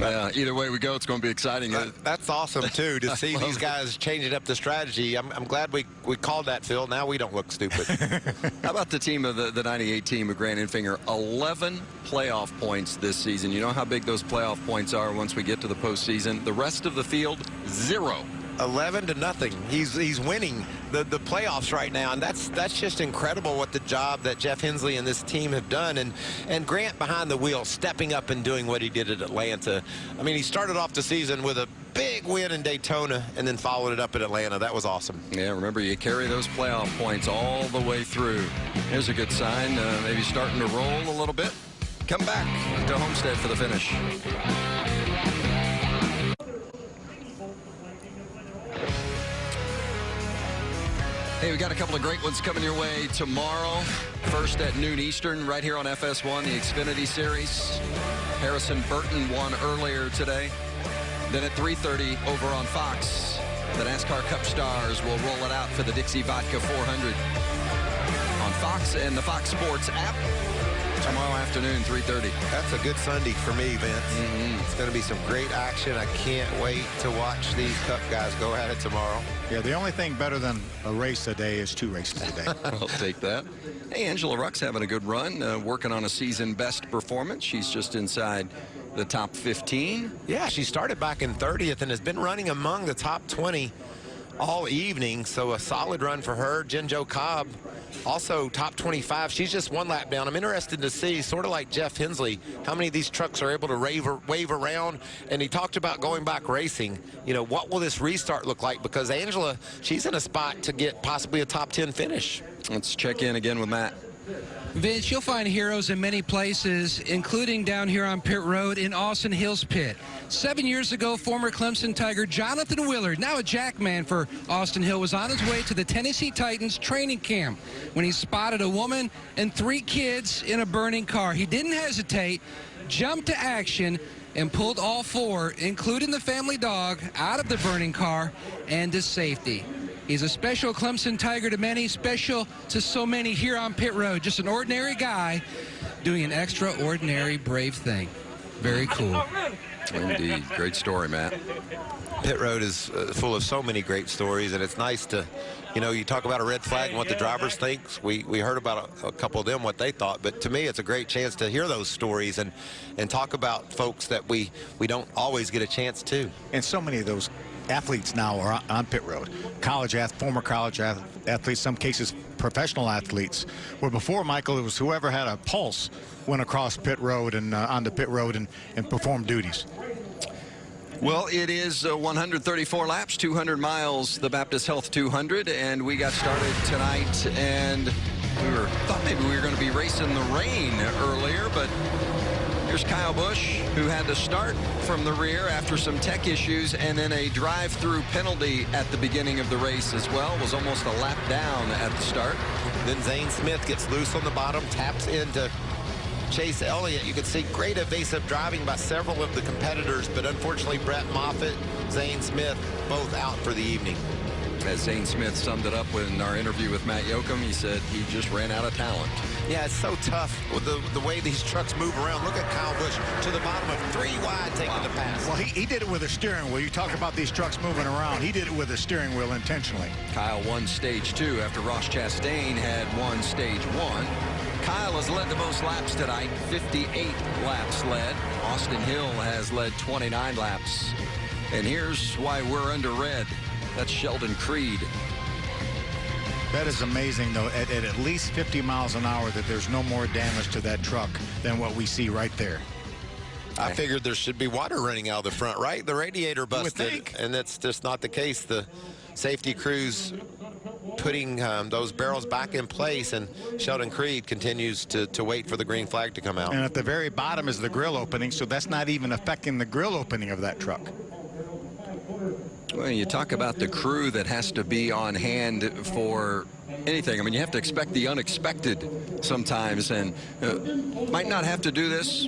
Either way we go, it's going to be exciting. That's awesome, too, to see these guys changing up the strategy. I'm glad we called that, Phil. Now we don't look stupid. How about the team of the 98 team of Grant Enfinger? 11 playoff points this season. You know how big those playoff points are once we get to the postseason. The rest of the field, 0. 11-0. He's winning the playoffs right now, and that's just incredible what the job that Jeff Hensley and this team have done, and Grant behind the wheel stepping up and doing what he did at Atlanta. I mean, he started off the season with a big win in Daytona and then followed it up at Atlanta. That was awesome. Yeah, remember, you carry those playoff points all the way through. Here's a good sign, maybe starting to roll a little bit. Come back to Homestead for the finish. Hey, we got a couple of great ones coming your way tomorrow. First at noon Eastern, right here on FS1, the Xfinity Series. Harrison Burton won earlier today. Then at 3:30 over on Fox, the NASCAR Cup Stars will roll it out for the Dixie Vodka 400 on Fox and the Fox Sports app tomorrow afternoon, 3:30. That's a good Sunday for me, Vince. It's going to be some great action. I can't wait to watch these Cup guys go at it tomorrow. Yeah, the only thing better than a race a day is 2 races a day. I'll take that. Hey, Angela Ruck's having a good run, working on a season best performance. She's just inside the top 15. Yeah, she started back in 30th and has been running among the top 20 all evening, so a solid run for her. Jen Jo Cobb, also top 25. She's just 1 lap down. I'm interested to see, sort of like Jeff Hensley, how many of these trucks are able to wave around. And he talked about going back racing. You know, what will this restart look like? Because Angela, she's in a spot to get possibly a top 10 finish. Let's check in again with Matt. Vince, you'll find heroes in many places, including down here on pit road in Austin Hill's pit. 7 years ago, former Clemson Tiger Jonathan Willard, now a jackman for Austin Hill, was on his way to the Tennessee Titans training camp when he spotted a woman and 3 kids in a burning car. He didn't hesitate, jumped to action, and pulled all 4, including the family dog, out of the burning car and to safety. He's a special Clemson Tiger to many, special to so many here on pit road. Just an ordinary guy doing an extraordinary brave thing. Very cool. Indeed. Great story, Matt. Pit road is full of so many great stories, and it's nice to, you know, you talk about a red flag and what the drivers think. We heard about a couple of them, what they thought, but to me it's a great chance to hear those stories and talk about folks that we don't always get a chance to. And so many of those athletes now are on pit road. Former college athletes, some cases professional athletes. Where before, Michael, it was whoever had a pulse went across pit road and onto pit road and performed duties. Well, it is 134 laps, 200 miles, the Baptist Health 200, and we got started tonight, and thought maybe we were going to be racing the rain earlier, but here's Kyle Busch, who had to start from the rear after some tech issues, and then a drive-through penalty at the beginning of the race as well. Was almost a lap down at the start. Then Zane Smith gets loose on the bottom, taps into Chase Elliott. You can see great evasive driving by several of the competitors, but unfortunately Brett Moffitt, Zane Smith, both out for the evening. As Zane Smith summed it up in our interview with Matt Yoakum, he said he just ran out of talent. Yeah, it's so tough with the way these trucks move around. Look at Kyle Busch to the bottom of 3 wide taking the pass. Well, he did it with a steering wheel. You talk about these trucks moving around. He did it with a steering wheel intentionally. Kyle won stage 2 after Ross Chastain had won stage 1. Kyle has led the most laps tonight, 58 laps led. Austin Hill has led 29 laps. And here's why we're under red. That's Sheldon Creed. That is amazing, though, at least 50 miles an hour, that there's no more damage to that truck than what we see right there. I figured there should be water running out of the front, right? The radiator busted, and that's just not the case. The safety crews putting those barrels back in place, and Sheldon Creed continues to wait for the green flag to come out. And at the very bottom is the grill opening, so that's not even affecting the grill opening of that truck. Well, you talk about the crew that has to be on hand for anything. I mean, you have to expect the unexpected sometimes, and might not have to do this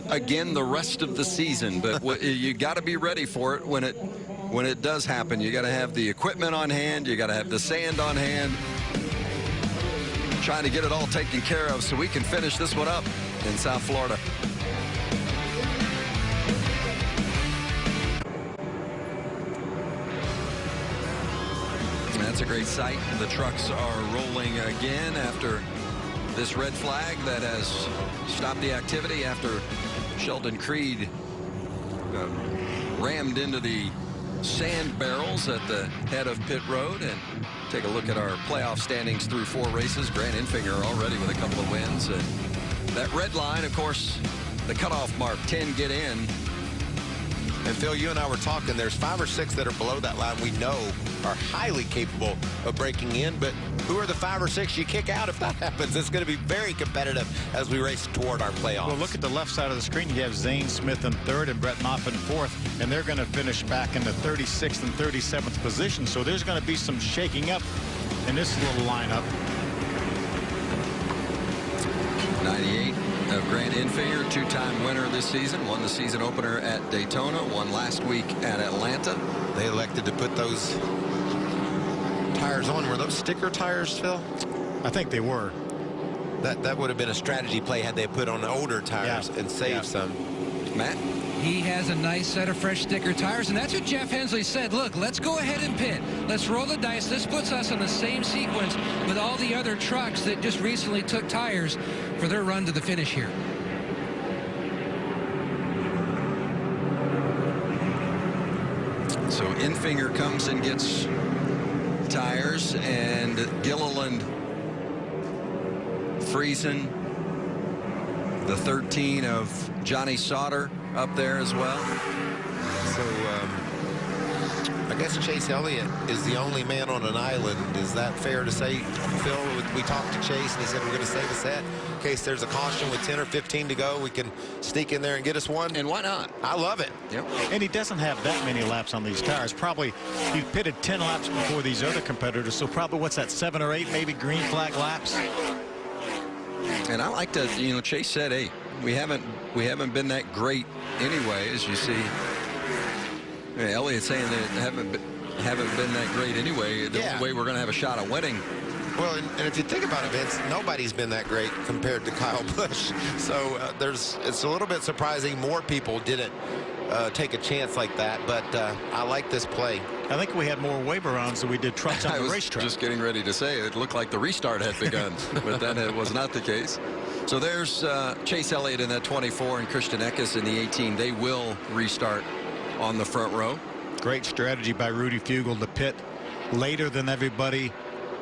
again the rest of the season, but you got to be ready for it when it does happen. You got to have the equipment on hand. You got to have the sand on hand. Trying to get it all taken care of so we can finish this one up in South Florida. That's a great sight. The trucks are rolling again after this red flag that has stopped the activity after Sheldon Creed rammed into the sand barrels at the head of pit road. And take a look at our playoff standings through 4 races. Grant Enfinger already with a couple of wins. And that red line, of course, the cutoff mark, 10 get in. And Phil, you and I were talking, there's 5 or 6 that are below that line we know are highly capable of breaking in, but who are the 5 or 6 you kick out if that happens? It's going to be very competitive as we race toward our playoffs. Well, look at the left side of the screen. You have Zane Smith in 3rd and Brett Moffitt in 4th, and they're going to finish back in the 36th and 37th position, so there's going to be some shaking up in this little lineup. 98 of Grant Infinger, two-time winner this season. Won the season opener at Daytona. Won last week at Atlanta. They elected to put those tires on. Were those sticker tires, Phil? I think they were. That would have been a strategy play had they put on the older tires and saved some. Matt? He has a nice set of fresh sticker tires, and that's what Jeff Hensley said. Look, let's go ahead and pit. Let's roll the dice. This puts us in the same sequence with all the other trucks that just recently took tires for their run to the finish here. So Infinger comes and gets tires, and Gilliland, Friesen, the 13 of Johnny Sauter up there as well. So I guess Chase Elliott is the only man on an island. Is that fair to say, Phil? We talked to Chase and he said we're going to save a set in case there's a caution with 10 or 15 to go. We can sneak in there and get us one. And why not? I love it. Yep. And he doesn't have that many laps on these tires. Probably he pitted 10 laps before these other competitors. So probably what's that, 7 or 8 maybe green flag laps. And I like to, you know, Chase said, hey, we haven't been that great anyway, as you see. Elliott saying that haven't been that great anyway. The only way we're going to have a shot at winning. Well, and if you think about it, Vince, nobody's been that great compared to Kyle Busch. So it's a little bit surprising more people didn't take a chance like that. But I like this play. I think we had more waiver rounds than we did trucks on the racetrack. I was just getting ready to say it looked like the restart had begun, but that was not the case. So there's Chase Elliott in that 24 and Christian Eckes in the 18. They will restart on the front row. Great strategy by Rudy Fugle to pit later than everybody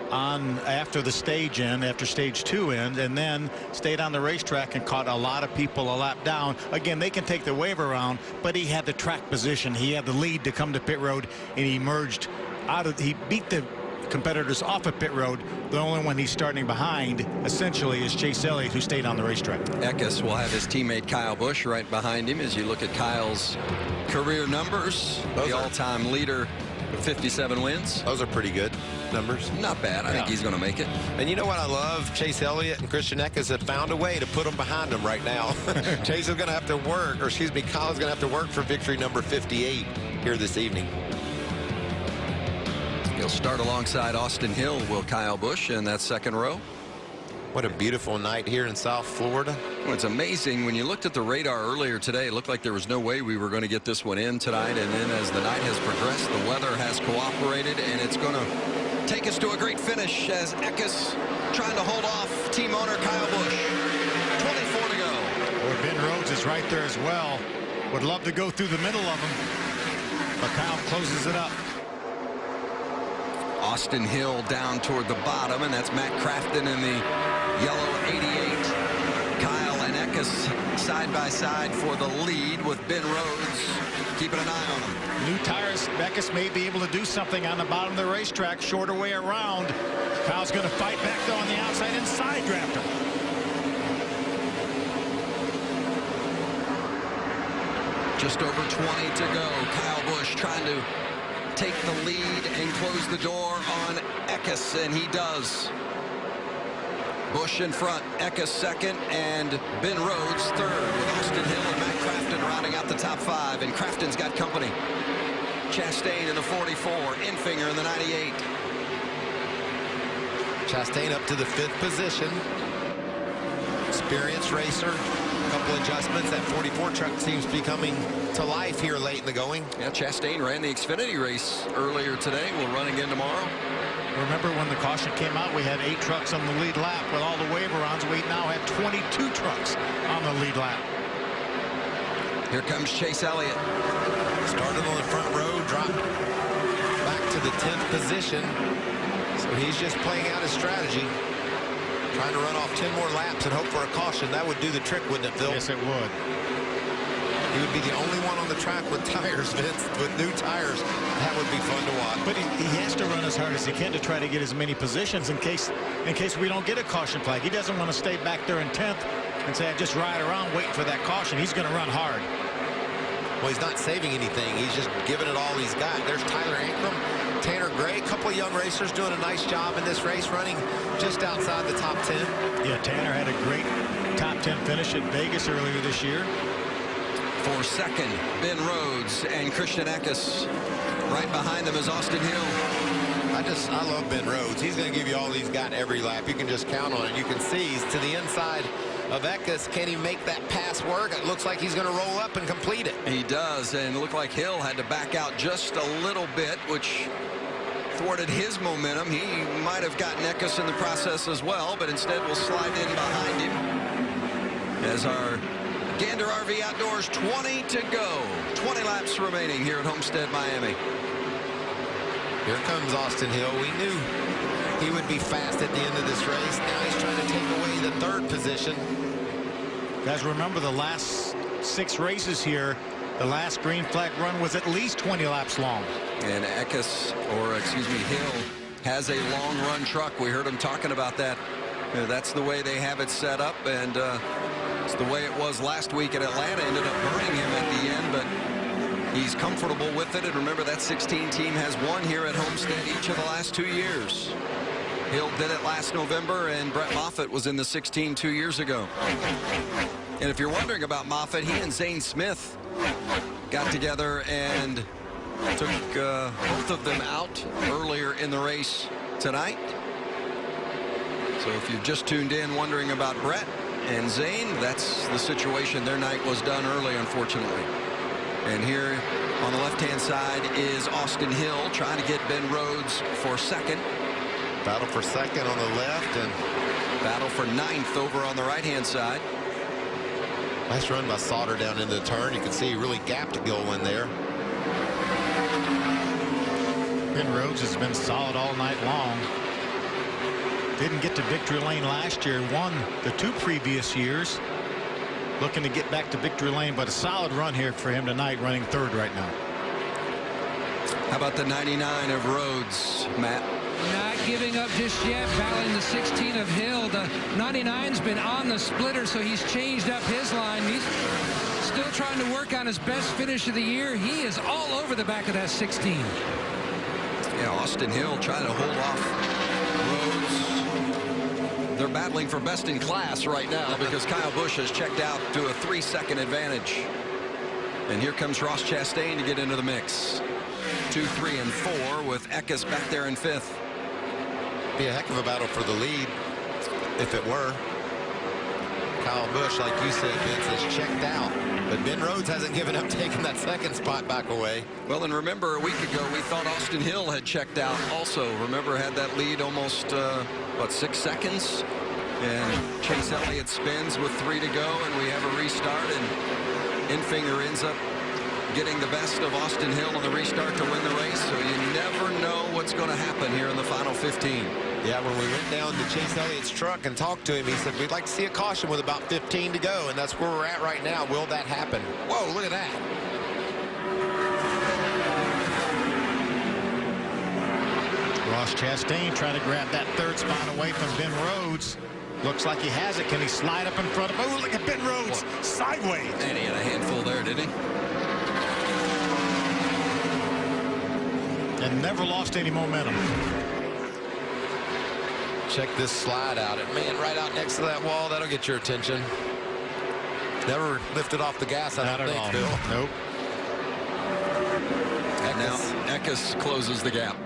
on after the stage end, after stage 2 end, and then stayed on the racetrack and caught a lot of people a lap down. Again, they can take the waiver round, but he had the track position. He had the lead to come to pit road, and he merged out of. He beat the competitors off of pit road. The only one he's starting behind essentially is Chase Elliott, who stayed on the racetrack. Eckes will have his teammate Kyle Busch right behind him as you look at Kyle's career numbers. The all-time leader with 57 wins. Those are pretty good numbers. Not bad. I think he's going to make it. And you know what I love? Chase Elliott and Christian Eckes have found a way to put them behind them right now. Chase is going to have to work, or excuse me, Kyle's going to have to work for victory number 58 here this evening. He'll start alongside Austin Hill, will Kyle Busch in that second row. What a beautiful night here in South Florida. Well, it's amazing. When you looked at the radar earlier today, it looked like there was no way we were going to get this one in tonight. And then as the night has progressed, the weather has cooperated, and it's going to take us to a great finish as Eckes trying to hold off team owner Kyle Busch. 24 to go. Well, Ben Rhodes is right there as well. Would love to go through the middle of them, but Kyle closes it up. Austin Hill down toward the bottom, and that's Matt Crafton in the yellow 88. Kyle and Eckes side by side for the lead with Ben Rhodes keeping an eye on them. New tires. Eckes may be able to do something on the bottom of the racetrack, shorter way around. Kyle's going to fight back though on the outside and side draft him. Just over 20 to go. Kyle Busch trying to take the lead and close the door on Eckes, and he does. Busch in front, Eckes second, and Ben Rhodes third, with Austin Hill and Matt Crafton rounding out the top 5, and Crafton's got company. Chastain in the 44, Infinger in the 98. Chastain up to the 5th position. Experienced racer. A couple adjustments. That 44 truck seems to be coming to life here late in the going. Yeah, Chastain ran the Xfinity race earlier today. We'll run again tomorrow. Remember when the caution came out, we had 8 trucks on the lead lap. With all the waiver rounds, we now have 22 trucks on the lead lap. Here comes Chase Elliott. Started on the front row, dropped back to the 10th position. So he's just playing out his strategy. Trying to run off 10 more laps and hope for a caution. That would do the trick, wouldn't it, Phil? Yes, it would. He would be the only one on the track with tires, Vince, with new tires. That would be fun to watch. But he has to run as hard as he can to try to get as many positions in case we don't get a caution flag. He doesn't want to stay back there in 10th and say, I just ride around waiting for that caution. He's going to run hard. Well, he's not saving anything. He's just giving it all he's got. There's Tyler Ankrum. Tanner Gray, a couple of young racers doing a nice job in this race, running just outside the top 10. Yeah, Tanner had a great top 10 finish at Vegas earlier this year. For second, Ben Rhodes and Christian Eckes. Right behind them is Austin Hill. I love Ben Rhodes. He's going to give you all he's got every lap. You can just count on it. You can see he's to the inside of Eckes. Can he make that pass work? It looks like he's going to roll up and complete it. He does, and it looked like Hill had to back out just a little bit, which thwarted his momentum. He might have gotten Eckes in the process as well, but instead will slide in behind him. As our Gander RV Outdoors, 20 to go. 20 laps remaining here at Homestead-Miami. Here comes Austin Hill. We knew he would be fast at the end of this race. Now he's trying to take away the third position. Guys, remember the last 6 races here, the last green flag run was at least 20 laps long. And Eckes, or excuse me, Hill, has a long run truck. We heard him talking about that. That's the way they have it set up, and it's the way it was last week at Atlanta. Ended up burning him at the end, but he's comfortable with it. And remember, that 16 team has won here at Homestead each of the last 2 years. Hill did it last November, and Brett Moffitt was in the 16 2 years ago. And if you're wondering about Moffitt, he and Zane Smith got together and took both of them out earlier in the race tonight. So if you've just tuned in wondering about Brett and Zane, that's the situation. Their night was done early, unfortunately. And here on the left-hand side is Austin Hill trying to get Ben Rhodes for second. Battle for second on the left, and battle for 9th over on the right-hand side. Nice run by Sauter down into the turn. You can see he really gapped Gilwin there. Ben Rhodes has been solid all night long. Didn't get to victory lane last year, won the 2 previous years. Looking to get back to victory lane, but a solid run here for him tonight, running 3rd right now. How about the 99 of Rhodes, Matt? Not giving up just yet, battling the 16 of Hill. The 99's been on the splitter, so he's changed up his line. He's still trying to work on his best finish of the year. He is all over the back of that 16. Yeah, Austin Hill trying to hold off Rhodes. They're battling for best in class right now because Kyle Busch has checked out to a 3-second advantage. And here comes Ross Chastain to get into the mix. 2, 3, and 4 with Eckes back there in 5th. Be a heck of a battle for the lead if it were. Kyle Busch, like you said, Vince, is checked out. But Ben Rhodes hasn't given up taking that 2nd spot back away. Well, and remember, a week ago, we thought Austin Hill had checked out also. Remember, had that lead almost, 6 seconds? And Chase Elliott spins with 3 to go, and we have a restart, and Enfinger ends up getting the best of Austin Hill on the restart to win the race. So you never know what's going to happen here in the final 15. Yeah, when we went down to Chase Elliott's truck and talked to him, he said, we'd like to see a caution with about 15 to go, and that's where we're at right now. Will that happen? Whoa, look at that. Ross Chastain trying to grab that 3rd spot away from Ben Rhodes. Looks like he has it. Can he slide up in front of him? Oh, look at Ben Rhodes sideways. And he had a handful there, didn't he? And never lost any momentum. Check this slide out. Man, right out next to that wall, that'll get your attention. Never lifted off the gas, I don't think, Bill. Nope. And now Eckes closes the gap.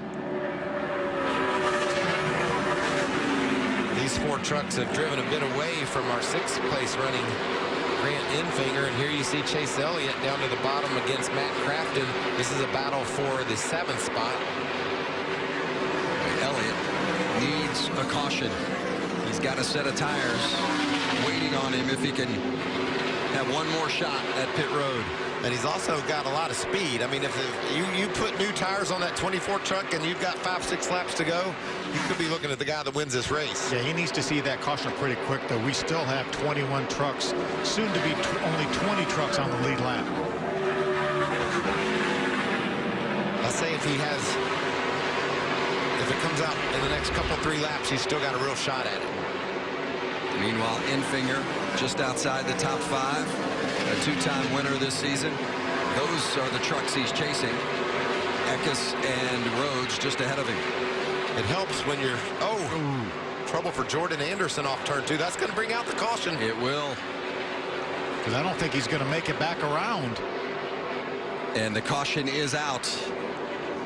These 4 trucks have driven a bit away from our 6th place running Grant Enfinger, and here you see Chase Elliott down to the bottom against Matt Crafton. This is a battle for the 7th spot. Elliott needs a caution. He's got a set of tires waiting on him if he can have one more shot at pit road. And he's also got a lot of speed. I mean, if you put new tires on that 24 truck and you've got 5-6 laps to go, you could be looking at the guy that wins this race. Yeah, he needs to see that caution pretty quick, though. We still have 21 trucks, soon to be only 20 trucks on the lead lap. I say if it comes out in the next couple 3 laps, he's still got a real shot at it. Meanwhile, Enfinger just outside the top 5, a 2-time winner this season. Those are the trucks he's chasing. Eckes and Rhodes just ahead of him. It helps when you're, trouble for Jordan Anderson off turn 2. That's going to bring out the caution. It will. Because I don't think he's going to make it back around. And the caution is out.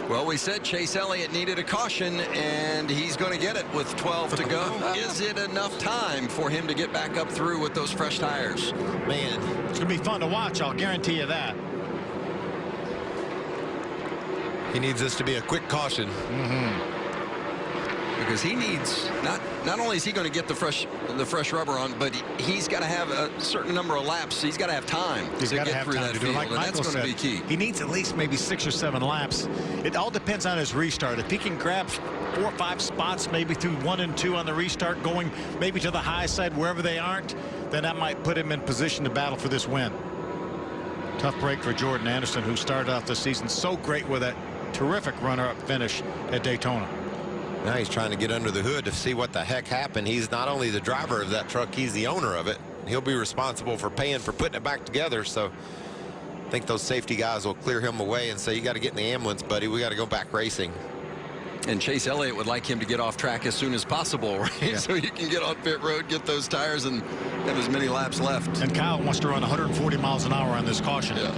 Well, we said Chase Elliott needed a caution, and he's going to get it with 12 to go. Is it enough time for him to get back up through with those fresh tires? Man, it's going to be fun to watch. I'll guarantee you that. He needs this to be a quick caution. Because he needs, not only is he going to get the fresh rubber on, but he's got to have a certain number of laps. He's got to have time to get through that field, and that's going to be key. He needs at least maybe 6 or 7 laps. It all depends on his restart. If he can grab 4 or 5 spots, maybe through 1 and 2 on the restart, going maybe to the high side wherever they aren't, then that might put him in position to battle for this win. Tough break for Jordan Anderson, who started off the season so great with that terrific runner-up finish at Daytona. Now he's trying to get under the hood to see what the heck happened. He's not only the driver of that truck, he's the owner of it. He'll be responsible for paying for putting it back together. So I think those safety guys will clear him away and say, you got to get in the ambulance, buddy. We got to go back racing. And Chase Elliott would like him to get off track as soon as possible, right? Yeah. So you can get on pit road, get those tires, and have as many laps left. And Kyle wants to run 140 miles an hour on this caution. Yeah.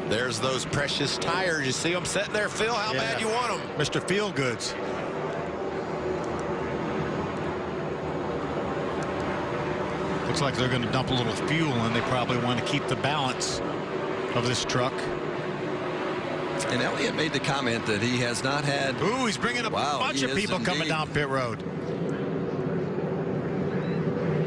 There's those precious tires. You see them sitting there, Phil? How bad you want them? Mr. Feelgoods. Looks like they're going to dump a little fuel, and they probably want to keep the balance of this truck. And Elliott made the comment that he has not had. Ooh, he's bringing a bunch of people coming down pit road.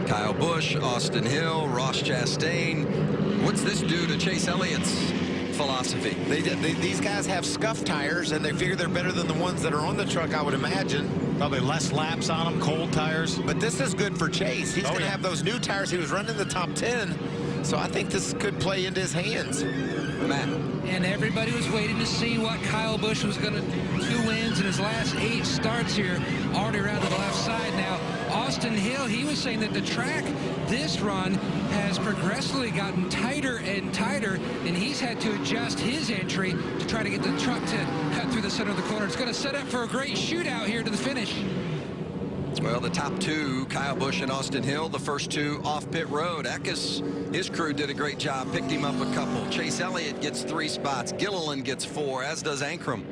Kyle Busch, Austin Hill, Ross Chastain. What's this do to Chase Elliott's philosophy? These guys have scuff tires, and they figure they're better than the ones that are on the truck, I would imagine. Probably less laps on them, cold tires. But this is good for Chase. He's going to have those new tires. He was running the top 10. So I think this could play into his hands. Matt. And everybody was waiting to see what Kyle Busch was going to do. 2 wins in his last 8 starts here, already around to the left side now. Austin Hill, he was saying that the track this run has progressively gotten tighter and tighter, and he's had to adjust his entry to try to get the truck to cut through the center of the corner. It's going to set up for a great shootout here to the finish. Well, the top 2, Kyle Busch and Austin Hill, the first 2 off pit road. Eckes, his crew did a great job, picked him up a couple. Chase Elliott gets 3 spots. Gilliland gets 4, as does Ankrum.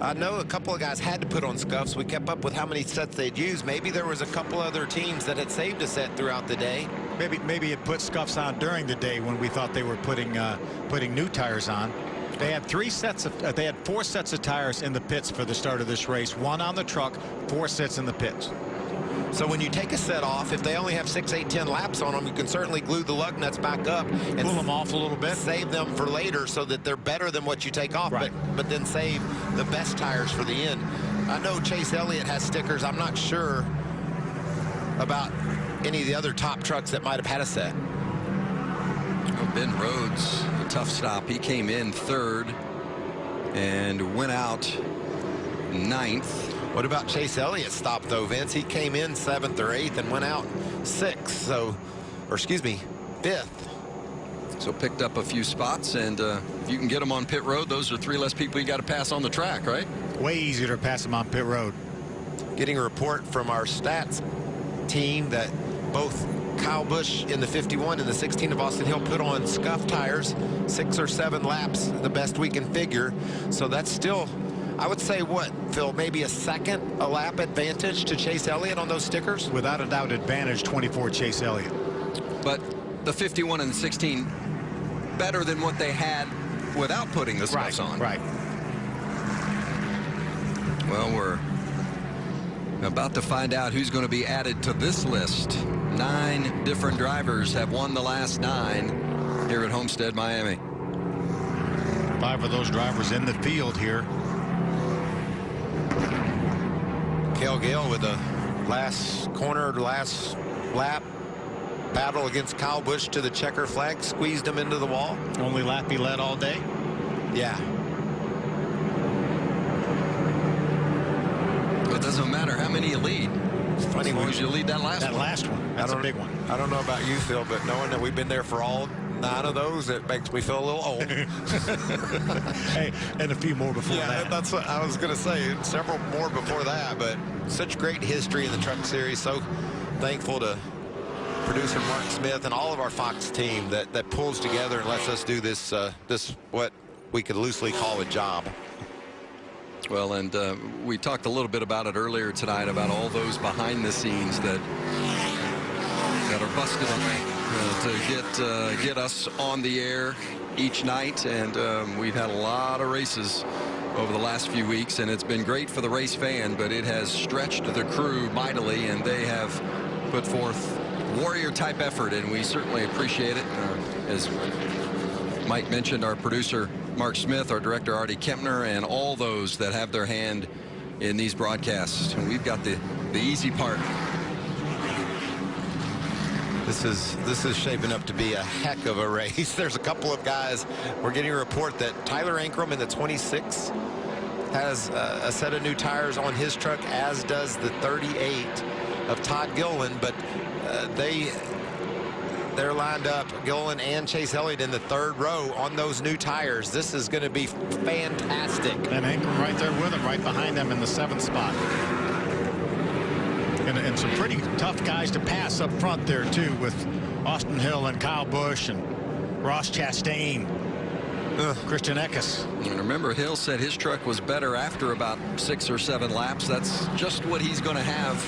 I know a couple of guys had to put on scuffs. We kept up with how many sets they'd use. Maybe there was a couple other teams that had saved a set throughout the day. Maybe it put scuffs on during the day when we thought they were putting new tires on. They had 4 sets of tires in the pits for the start of this race. 1 on the truck, 4 sets in the pits. So when you take a set off, if they only have 6, 8, 10 laps on them, you can certainly glue the lug nuts back up and pull them off a little bit, save them for later so that they're better than what you take off, right. but then save the best tires for the end. I know Chase Elliott has stickers. I'm not sure about any of the other top trucks that might have had a set. Well, Ben Rhodes, a tough stop. He came in 3rd and went out 9th. What about Chase Elliott's stop, though, Vince? He came in 7th or 8th and went out 6th, so, or excuse me, 5th. So picked up a few spots, and if you can get them on pit road, those are 3 less people you got to pass on the track, right? Way easier to pass them on pit road. Getting a report from our stats team that both Kyle Busch in the 51 and the 16 of Austin Hill put on scuff tires, 6 or 7 laps, the best we can figure. So that's still, I would say, what, Phil, maybe a second a lap advantage to Chase Elliott on those stickers? Without a doubt, advantage 24 Chase Elliott. But the 51 and the 16 better than what they had without putting the scuffs on. Right. Well, we're about to find out who's going to be added to this list. 9 different drivers have won the last 9 here at Homestead-Miami. 5 of those drivers in the field here. Cale Gale with the last corner, last lap battle against Kyle Busch to the checker flag, squeezed him into the wall. Only lap he led all day. Yeah. It doesn't matter how many you lead. It's funny as long as you lead that last one. That last one. That's a big one. I don't know about you, Phil, but knowing that we've been there for all 9 of those. It makes me feel a little old. Hey, and a few more before that. That's what I was going to say. Several more before that, but such great history in the Truck Series. So thankful to producer Mark Smith and all of our Fox team that pulls together and lets us do this, what we could loosely call a job. Well, and we talked a little bit about it earlier tonight, about all those behind the scenes that are busted to get us on the air each night. And we've had a lot of races over the last few weeks, and it's been great for the race fan, but it has stretched the crew mightily, and they have put forth warrior type effort, and we certainly appreciate it. As Mike mentioned, our producer Mark Smith, our director Artie Kempner, and all those that have their hand in these broadcasts. And we've got the easy part. This is shaping up to be a heck of a race. There's a couple of guys. We're getting a report that Tyler Ankrum in the 26 has a set of new tires on his truck, as does the 38 of Todd Gilliland, but they're lined up, Gilliland and Chase Elliott, in the 3rd row on those new tires. This is going to be fantastic. And Ankrum right there with him, right behind them in the 7th spot. And some pretty tough guys to pass up front there, too, with Austin Hill and Kyle Busch and Ross Chastain, Christian Eckes. And remember, Hill said his truck was better after about 6 or 7 laps. That's just what he's going to have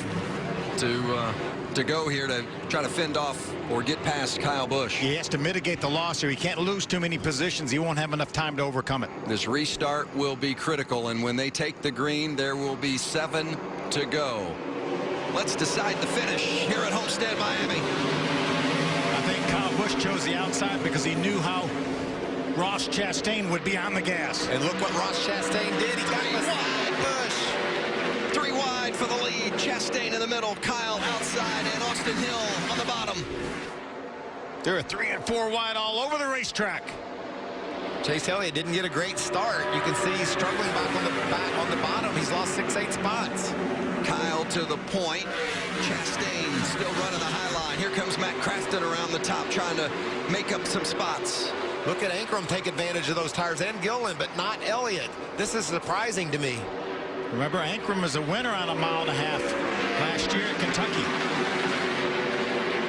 to go here to try to fend off or get past Kyle Busch. He has to mitigate the loss here. He can't lose too many positions. He won't have enough time to overcome it. This restart will be critical, and when they take the green, there will be 7 to go. Let's decide the finish here at Homestead-Miami. I think Kyle Busch chose the outside because he knew how Ross Chastain would be on the gas. And look what Ross Chastain did. He got beside Busch. 3 wide for the lead. Chastain in the middle, Kyle outside, and Austin Hill on the bottom. They're 3 and 4 wide all over the racetrack. Chase Elliott didn't get a great start. You can see he's struggling back on the bottom. He's lost 6-8 spots. Kyle to the point. Chastain still running the high line. Here comes Matt Crafton around the top, trying to make up some spots. Look at Ankrum take advantage of those tires, and Gilliland, but not Elliott. This is surprising to me. Remember, Ankrum was a winner on a 1.5 miles last year at Kentucky.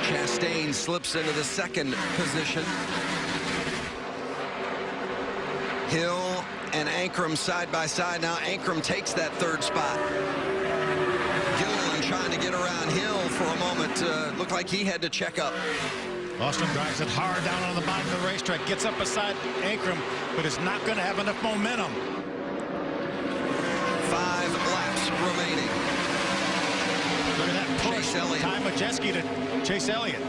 Chastain slips into the 2nd position. Hill and Ankrum side by side. Now Ankrum takes that 3rd spot. Gilliland trying to get around Hill for a moment. Looked like he had to check up. Austin drives it hard down on the bottom of the racetrack, gets up beside Ankrum, but is not going to have enough momentum. 5 laps remaining. Look at that push. Chase Elliott. Ty Majeski to Chase Elliott.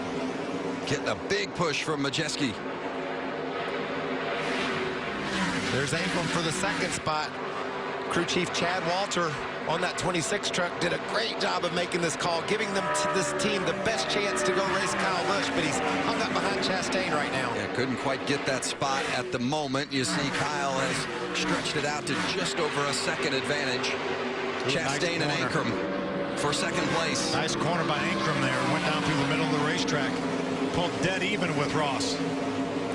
Getting a big push from Majeski. There's Ankrum for the 2nd spot. Crew Chief Chad Walter on that 26 truck did a great job of making this call, giving this team the best chance to go race Kyle Busch, but he's hung up behind Chastain right now. Yeah, couldn't quite get that spot at the moment. You see Kyle has stretched it out to just over a 2nd advantage. Chastain nice and Ankrum for 2nd place. Nice corner by Ankrum there. Went down through the middle of the racetrack. Pulled dead even with Ross.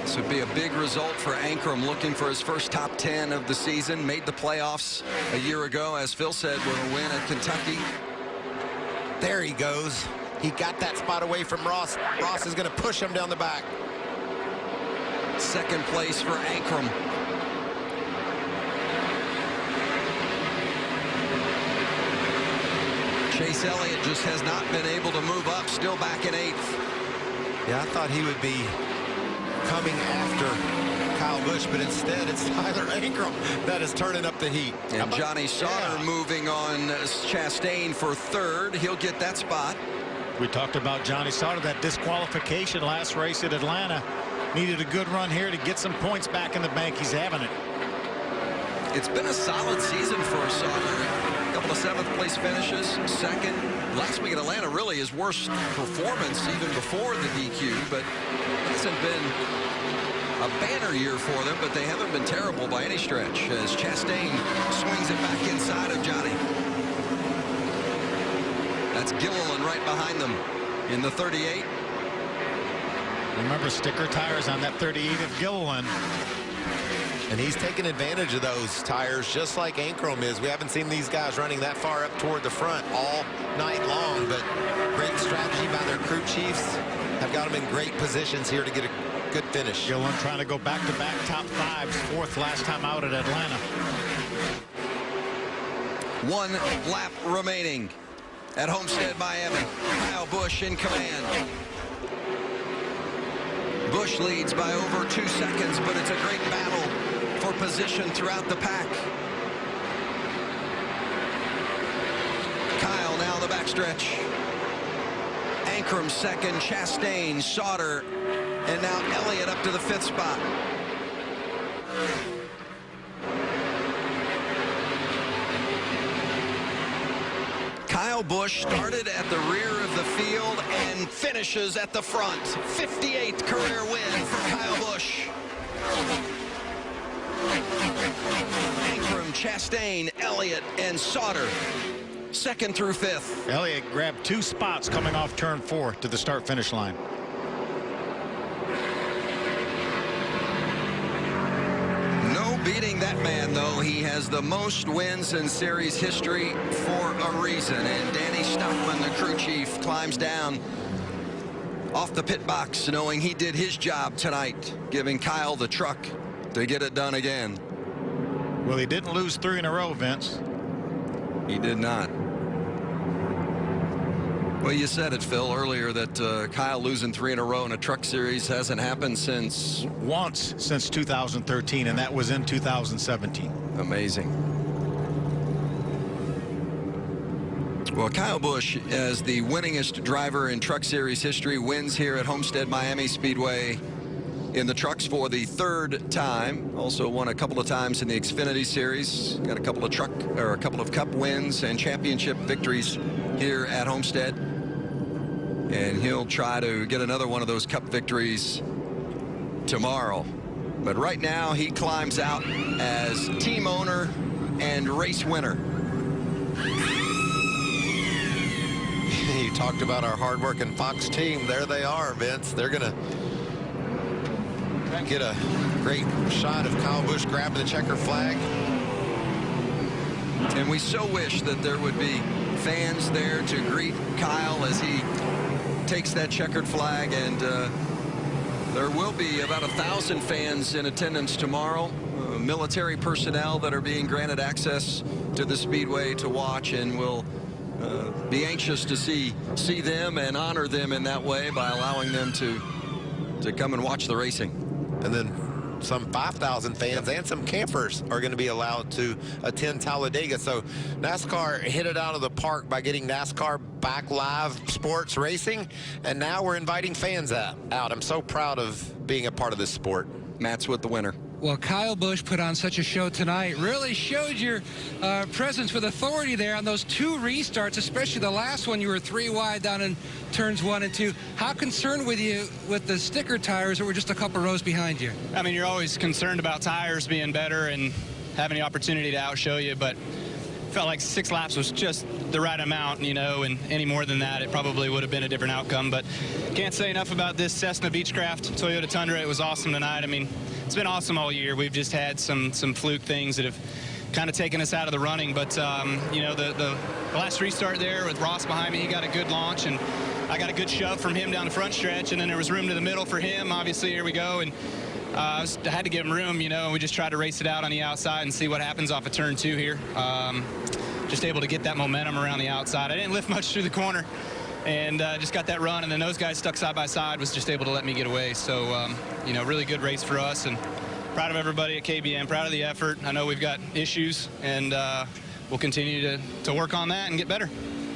This would be a big result for Ankrum, looking for his first top 10 of the season. Made the playoffs a year ago, as Phil said, with a win at Kentucky. There he goes. He got that spot away from Ross. Ross is going to push him down the back. 2nd place for Ankrum. Chase Elliott just has not been able to move up, still back in 8th. Yeah, I thought he would be coming after Kyle Busch, but instead it's Tyler Ankrum that is turning up the heat. And Johnny Sauter moving on Chastain for 3rd. He'll get that spot. We talked about Johnny Sauter, that disqualification last race at Atlanta. Needed a good run here to get some points back in the bank. He's having it. It's been a solid season for Sauter. A couple of 7th place finishes, 2nd. Last week at Atlanta, really his worst performance even before the DQ, but it hasn't been a banner year for them, but they haven't been terrible by any stretch as Chastain swings it back inside of Johnny. That's Gilliland right behind them in the 38. Remember, sticker tires on that 38 at Gilliland. And he's taking advantage of those tires just like Ankrum is. We haven't seen these guys running that far up toward the front all night long, but great strategy by their crew chiefs. Have got them in great positions here to get a good finish. Gilliland trying to go back-to-back top fives, fourth last time out at Atlanta. 1 lap remaining at Homestead-Miami. Kyle Busch in command. Busch leads by over 2 seconds, but it's a great battle for position throughout the pack. Kyle now the backstretch. Ankrum second, Chastain, Sauter, and now Elliott up to the 5th spot. Kyle Busch started at the rear of the field and finishes at the front. 58th career win for Kyle Busch. Ankrum, Chastain, Elliott, and Sauter, 2nd through 5th. Elliott grabbed 2 spots coming off turn 4 to the start-finish line. No beating that man, though. He has the most wins in series history for a reason. And Danny Stockman, the crew chief, climbs down off the pit box knowing he did his job tonight, giving Kyle the truck to get it done again. Well, he didn't lose 3 in a row, Vince. He did not. Well, you said it, Phil, earlier that Kyle losing 3 in a row in a truck series hasn't happened since... Once since 2013, and that was in 2017. Amazing. Well, Kyle Busch, as the winningest driver in truck series history, wins here at Homestead-Miami Speedway in the trucks for the 3rd time. Also won a couple of times in the Xfinity Series. Got a couple of cup wins and championship victories here at Homestead. And he'll try to get another one of those cup victories tomorrow. But right now he climbs out as team owner and race winner. You talked about our hard-working Fox team. There they are, Vince. They're going to get a great shot of Kyle Busch grabbing the checker flag. And we so wish that there would be fans there to greet Kyle as he takes that checkered flag. And there will be about 1,000 fans in attendance tomorrow. Military personnel that are being granted access to the Speedway to watch, and will be anxious to see them and honor them in that way by allowing them to come and watch the racing. And then some 5,000 fans and some campers are going to be allowed to attend Talladega. So NASCAR hit it out of the park by getting NASCAR back live sports racing. And now we're inviting fans out. I'm so proud of being a part of this sport. Matt's with the winner. Well, Kyle Busch put on such a show tonight. Really showed your presence with authority there on those 2 restarts, especially the last one. You were 3 wide down in turns 1 and 2. How concerned were you with the sticker tires that were just a couple rows behind you? I mean, you're always concerned about tires being better and having the opportunity to outshow you, but felt like 6 laps was just the right amount, you know, and any more than that, it probably would have been a different outcome. But can't say enough about this Cessna Beechcraft Toyota Tundra. It was awesome tonight. I mean, it's been awesome all year. We've just had some fluke things that have kind of taken us out of the running. But, you know, the last restart there with Ross behind me, he got a good launch, and I got a good shove from him down the front stretch, and then there was room to the middle for him. Obviously, here we go. And I had to give him room, you know, and we just tried to race it out on the outside and see what happens off of turn 2 here. Just able to get that momentum around the outside. I didn't lift much through the corner, and just got that run, and then those guys stuck side by side, was just able to let me get away. So, you know, really good race for us, and proud of everybody at KBM, proud of the effort. I know we've got issues, and we'll continue to work on that and get better.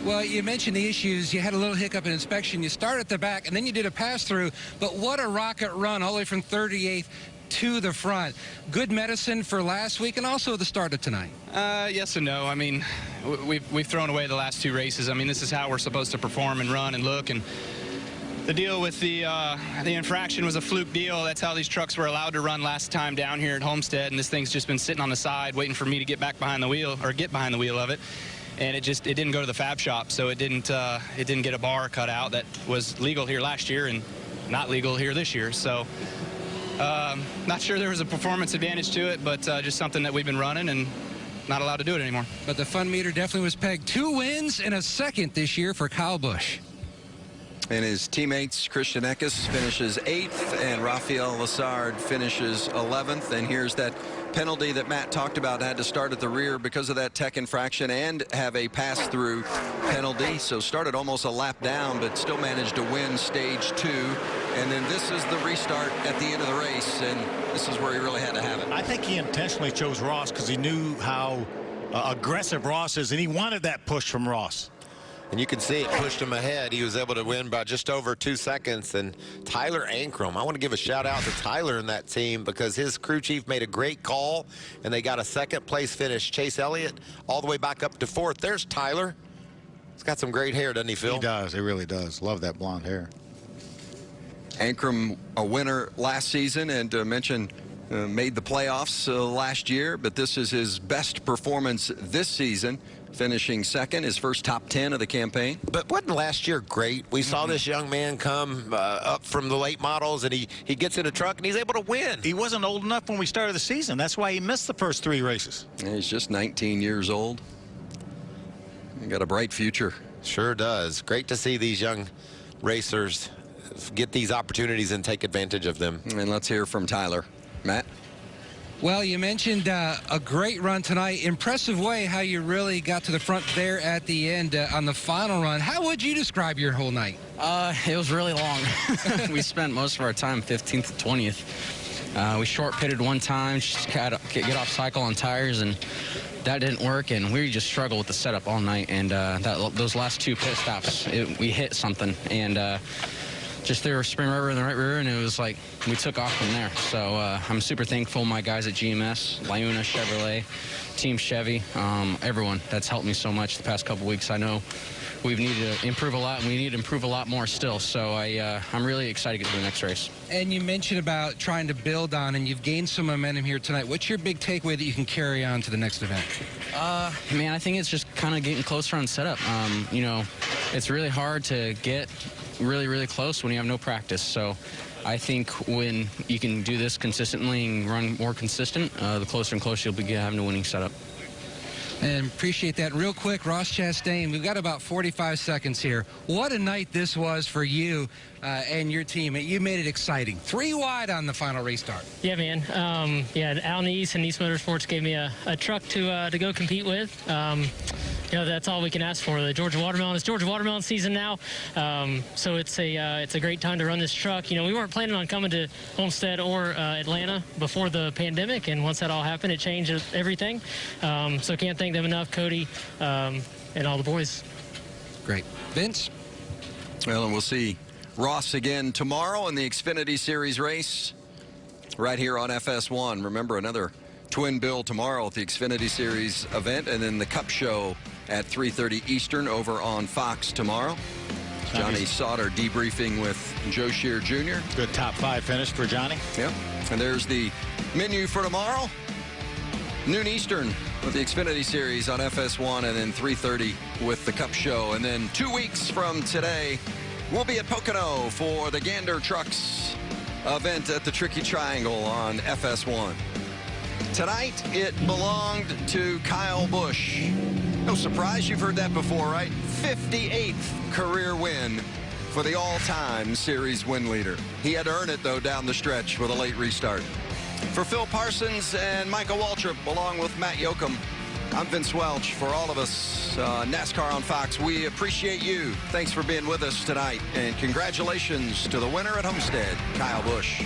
Well, you mentioned the issues. You had a little hiccup in inspection. You started at the back, and then you did a pass-through, but what a rocket run all the way from 38th to the front. Good medicine for last week and also the start of tonight. Yes and no. I mean, we've thrown away the last 2 races. I mean, this is how we're supposed to perform and run and look. And the deal with the infraction was a fluke deal. That's how these trucks were allowed to run last time down here at Homestead. And this thing's just been sitting on the side waiting for me to get back behind the wheel, or get behind the wheel of it. And it didn't go to the fab shop, so it didn't get a bar cut out that was legal here last year. And not legal here this year. So not sure there was a performance advantage to it, but just something that we've been running and not allowed to do it anymore. But the fun meter definitely was pegged. 2 wins and a second this year for Kyle Busch. And his teammates, Christian Eckes finishes 8th, and Rafael Lessard finishes 11th. And here's that penalty that Matt talked about. Had to start at the rear because of that tech infraction and have a pass-through penalty. So started almost a lap down, but still managed to win stage 2. And then this is the restart at the end of the race, and this is where he really had to have it. I think he intentionally chose Ross because he knew how aggressive Ross is, and he wanted that push from Ross. And you can see it pushed him ahead. He was able to win by just over 2 seconds. And Tyler Ankrum, I want to give a shout out to Tyler and that team because his crew chief made a great call, and they got a 2nd place finish. Chase Elliott all the way back up to 4th. There's Tyler. He's got some great hair, doesn't he, Phil? He does. He really does. Love that blonde hair. Ankrum, a winner last season, and mentioned made the playoffs last year, but this is his best performance this season, finishing 2nd, his first top 10 of the campaign. But wasn't last year great? We saw this young man come up from the late models, and he gets in a truck, and he's able to win. He wasn't old enough when we started the season. That's why he missed the first 3 races. And he's just 19 years old. He got a bright future. Sure does. Great to see these young racers get these opportunities and take advantage of them. And let's hear from Tyler. Matt? Well, you mentioned a great run tonight. Impressive way how you really got to the front there at the end on the final run. How would you describe your whole night? It was really long. We spent most of our time 15th to 20th. We short pitted one time, just get off cycle on tires, and that didn't work, and we just struggled with the setup all night. And those last 2 pit stops, we hit something, and just threw a spring rubber in the right rear, and it was like we took off from there. So I'm super thankful my guys at GMS, Lyuna Chevrolet, Team Chevy, everyone that's helped me so much the past couple weeks. I know we've needed to improve a lot, and we need to improve a lot more still. So I'm really excited to get to the next race. And you mentioned about trying to build on, and you've gained some momentum here tonight. What's your big takeaway that you can carry on to the next event? Man, I think it's just kind of getting closer on setup. You know, it's really hard to get really close when you have no practice. So I think when you can do this consistently and run more consistent, the closer and closer you'll be having a winning setup. And appreciate that. Real quick, Ross Chastain, we've got about 45 seconds here. What a night this was for you and your team. You made it exciting. 3 wide on the final restart. Yeah, man. Yeah, Al Neese and Neese Motorsports gave me a truck to go compete with. You know, that's all we can ask for. The Georgia Watermelon is Georgia Watermelon season now, so it's a great time to run this truck. You know, we weren't planning on coming to Homestead or Atlanta before the pandemic, and once that all happened, it changed everything. So can't thank them enough, Cody, and all the boys. Great. Vince? Well, and we'll see Ross again tomorrow in the Xfinity Series race right here on FS1. Remember, another twin bill tomorrow at the Xfinity Series event, and then the Cup Show at 3:30 Eastern over on Fox tomorrow. Johnny Sauter debriefing with Joe Scheer Jr. Good top 5 finish for Johnny. Yep. And there's the menu for tomorrow. Noon Eastern with the Xfinity Series on FS1, and then 3:30 with the Cup Show. And then 2 weeks from today, we'll be at Pocono for the Gander Trucks event at the Tricky Triangle on FS1. Tonight, it belonged to Kyle Busch. No surprise, you've heard that before, right? 58th career win for the all-time series win leader. He had to earn it, though, down the stretch with a late restart. For Phil Parsons and Michael Waltrip, along with Matt Yoakum, I'm Vince Welch. For all of us, NASCAR on Fox, we appreciate you. Thanks for being with us tonight, and congratulations to the winner at Homestead, Kyle Busch.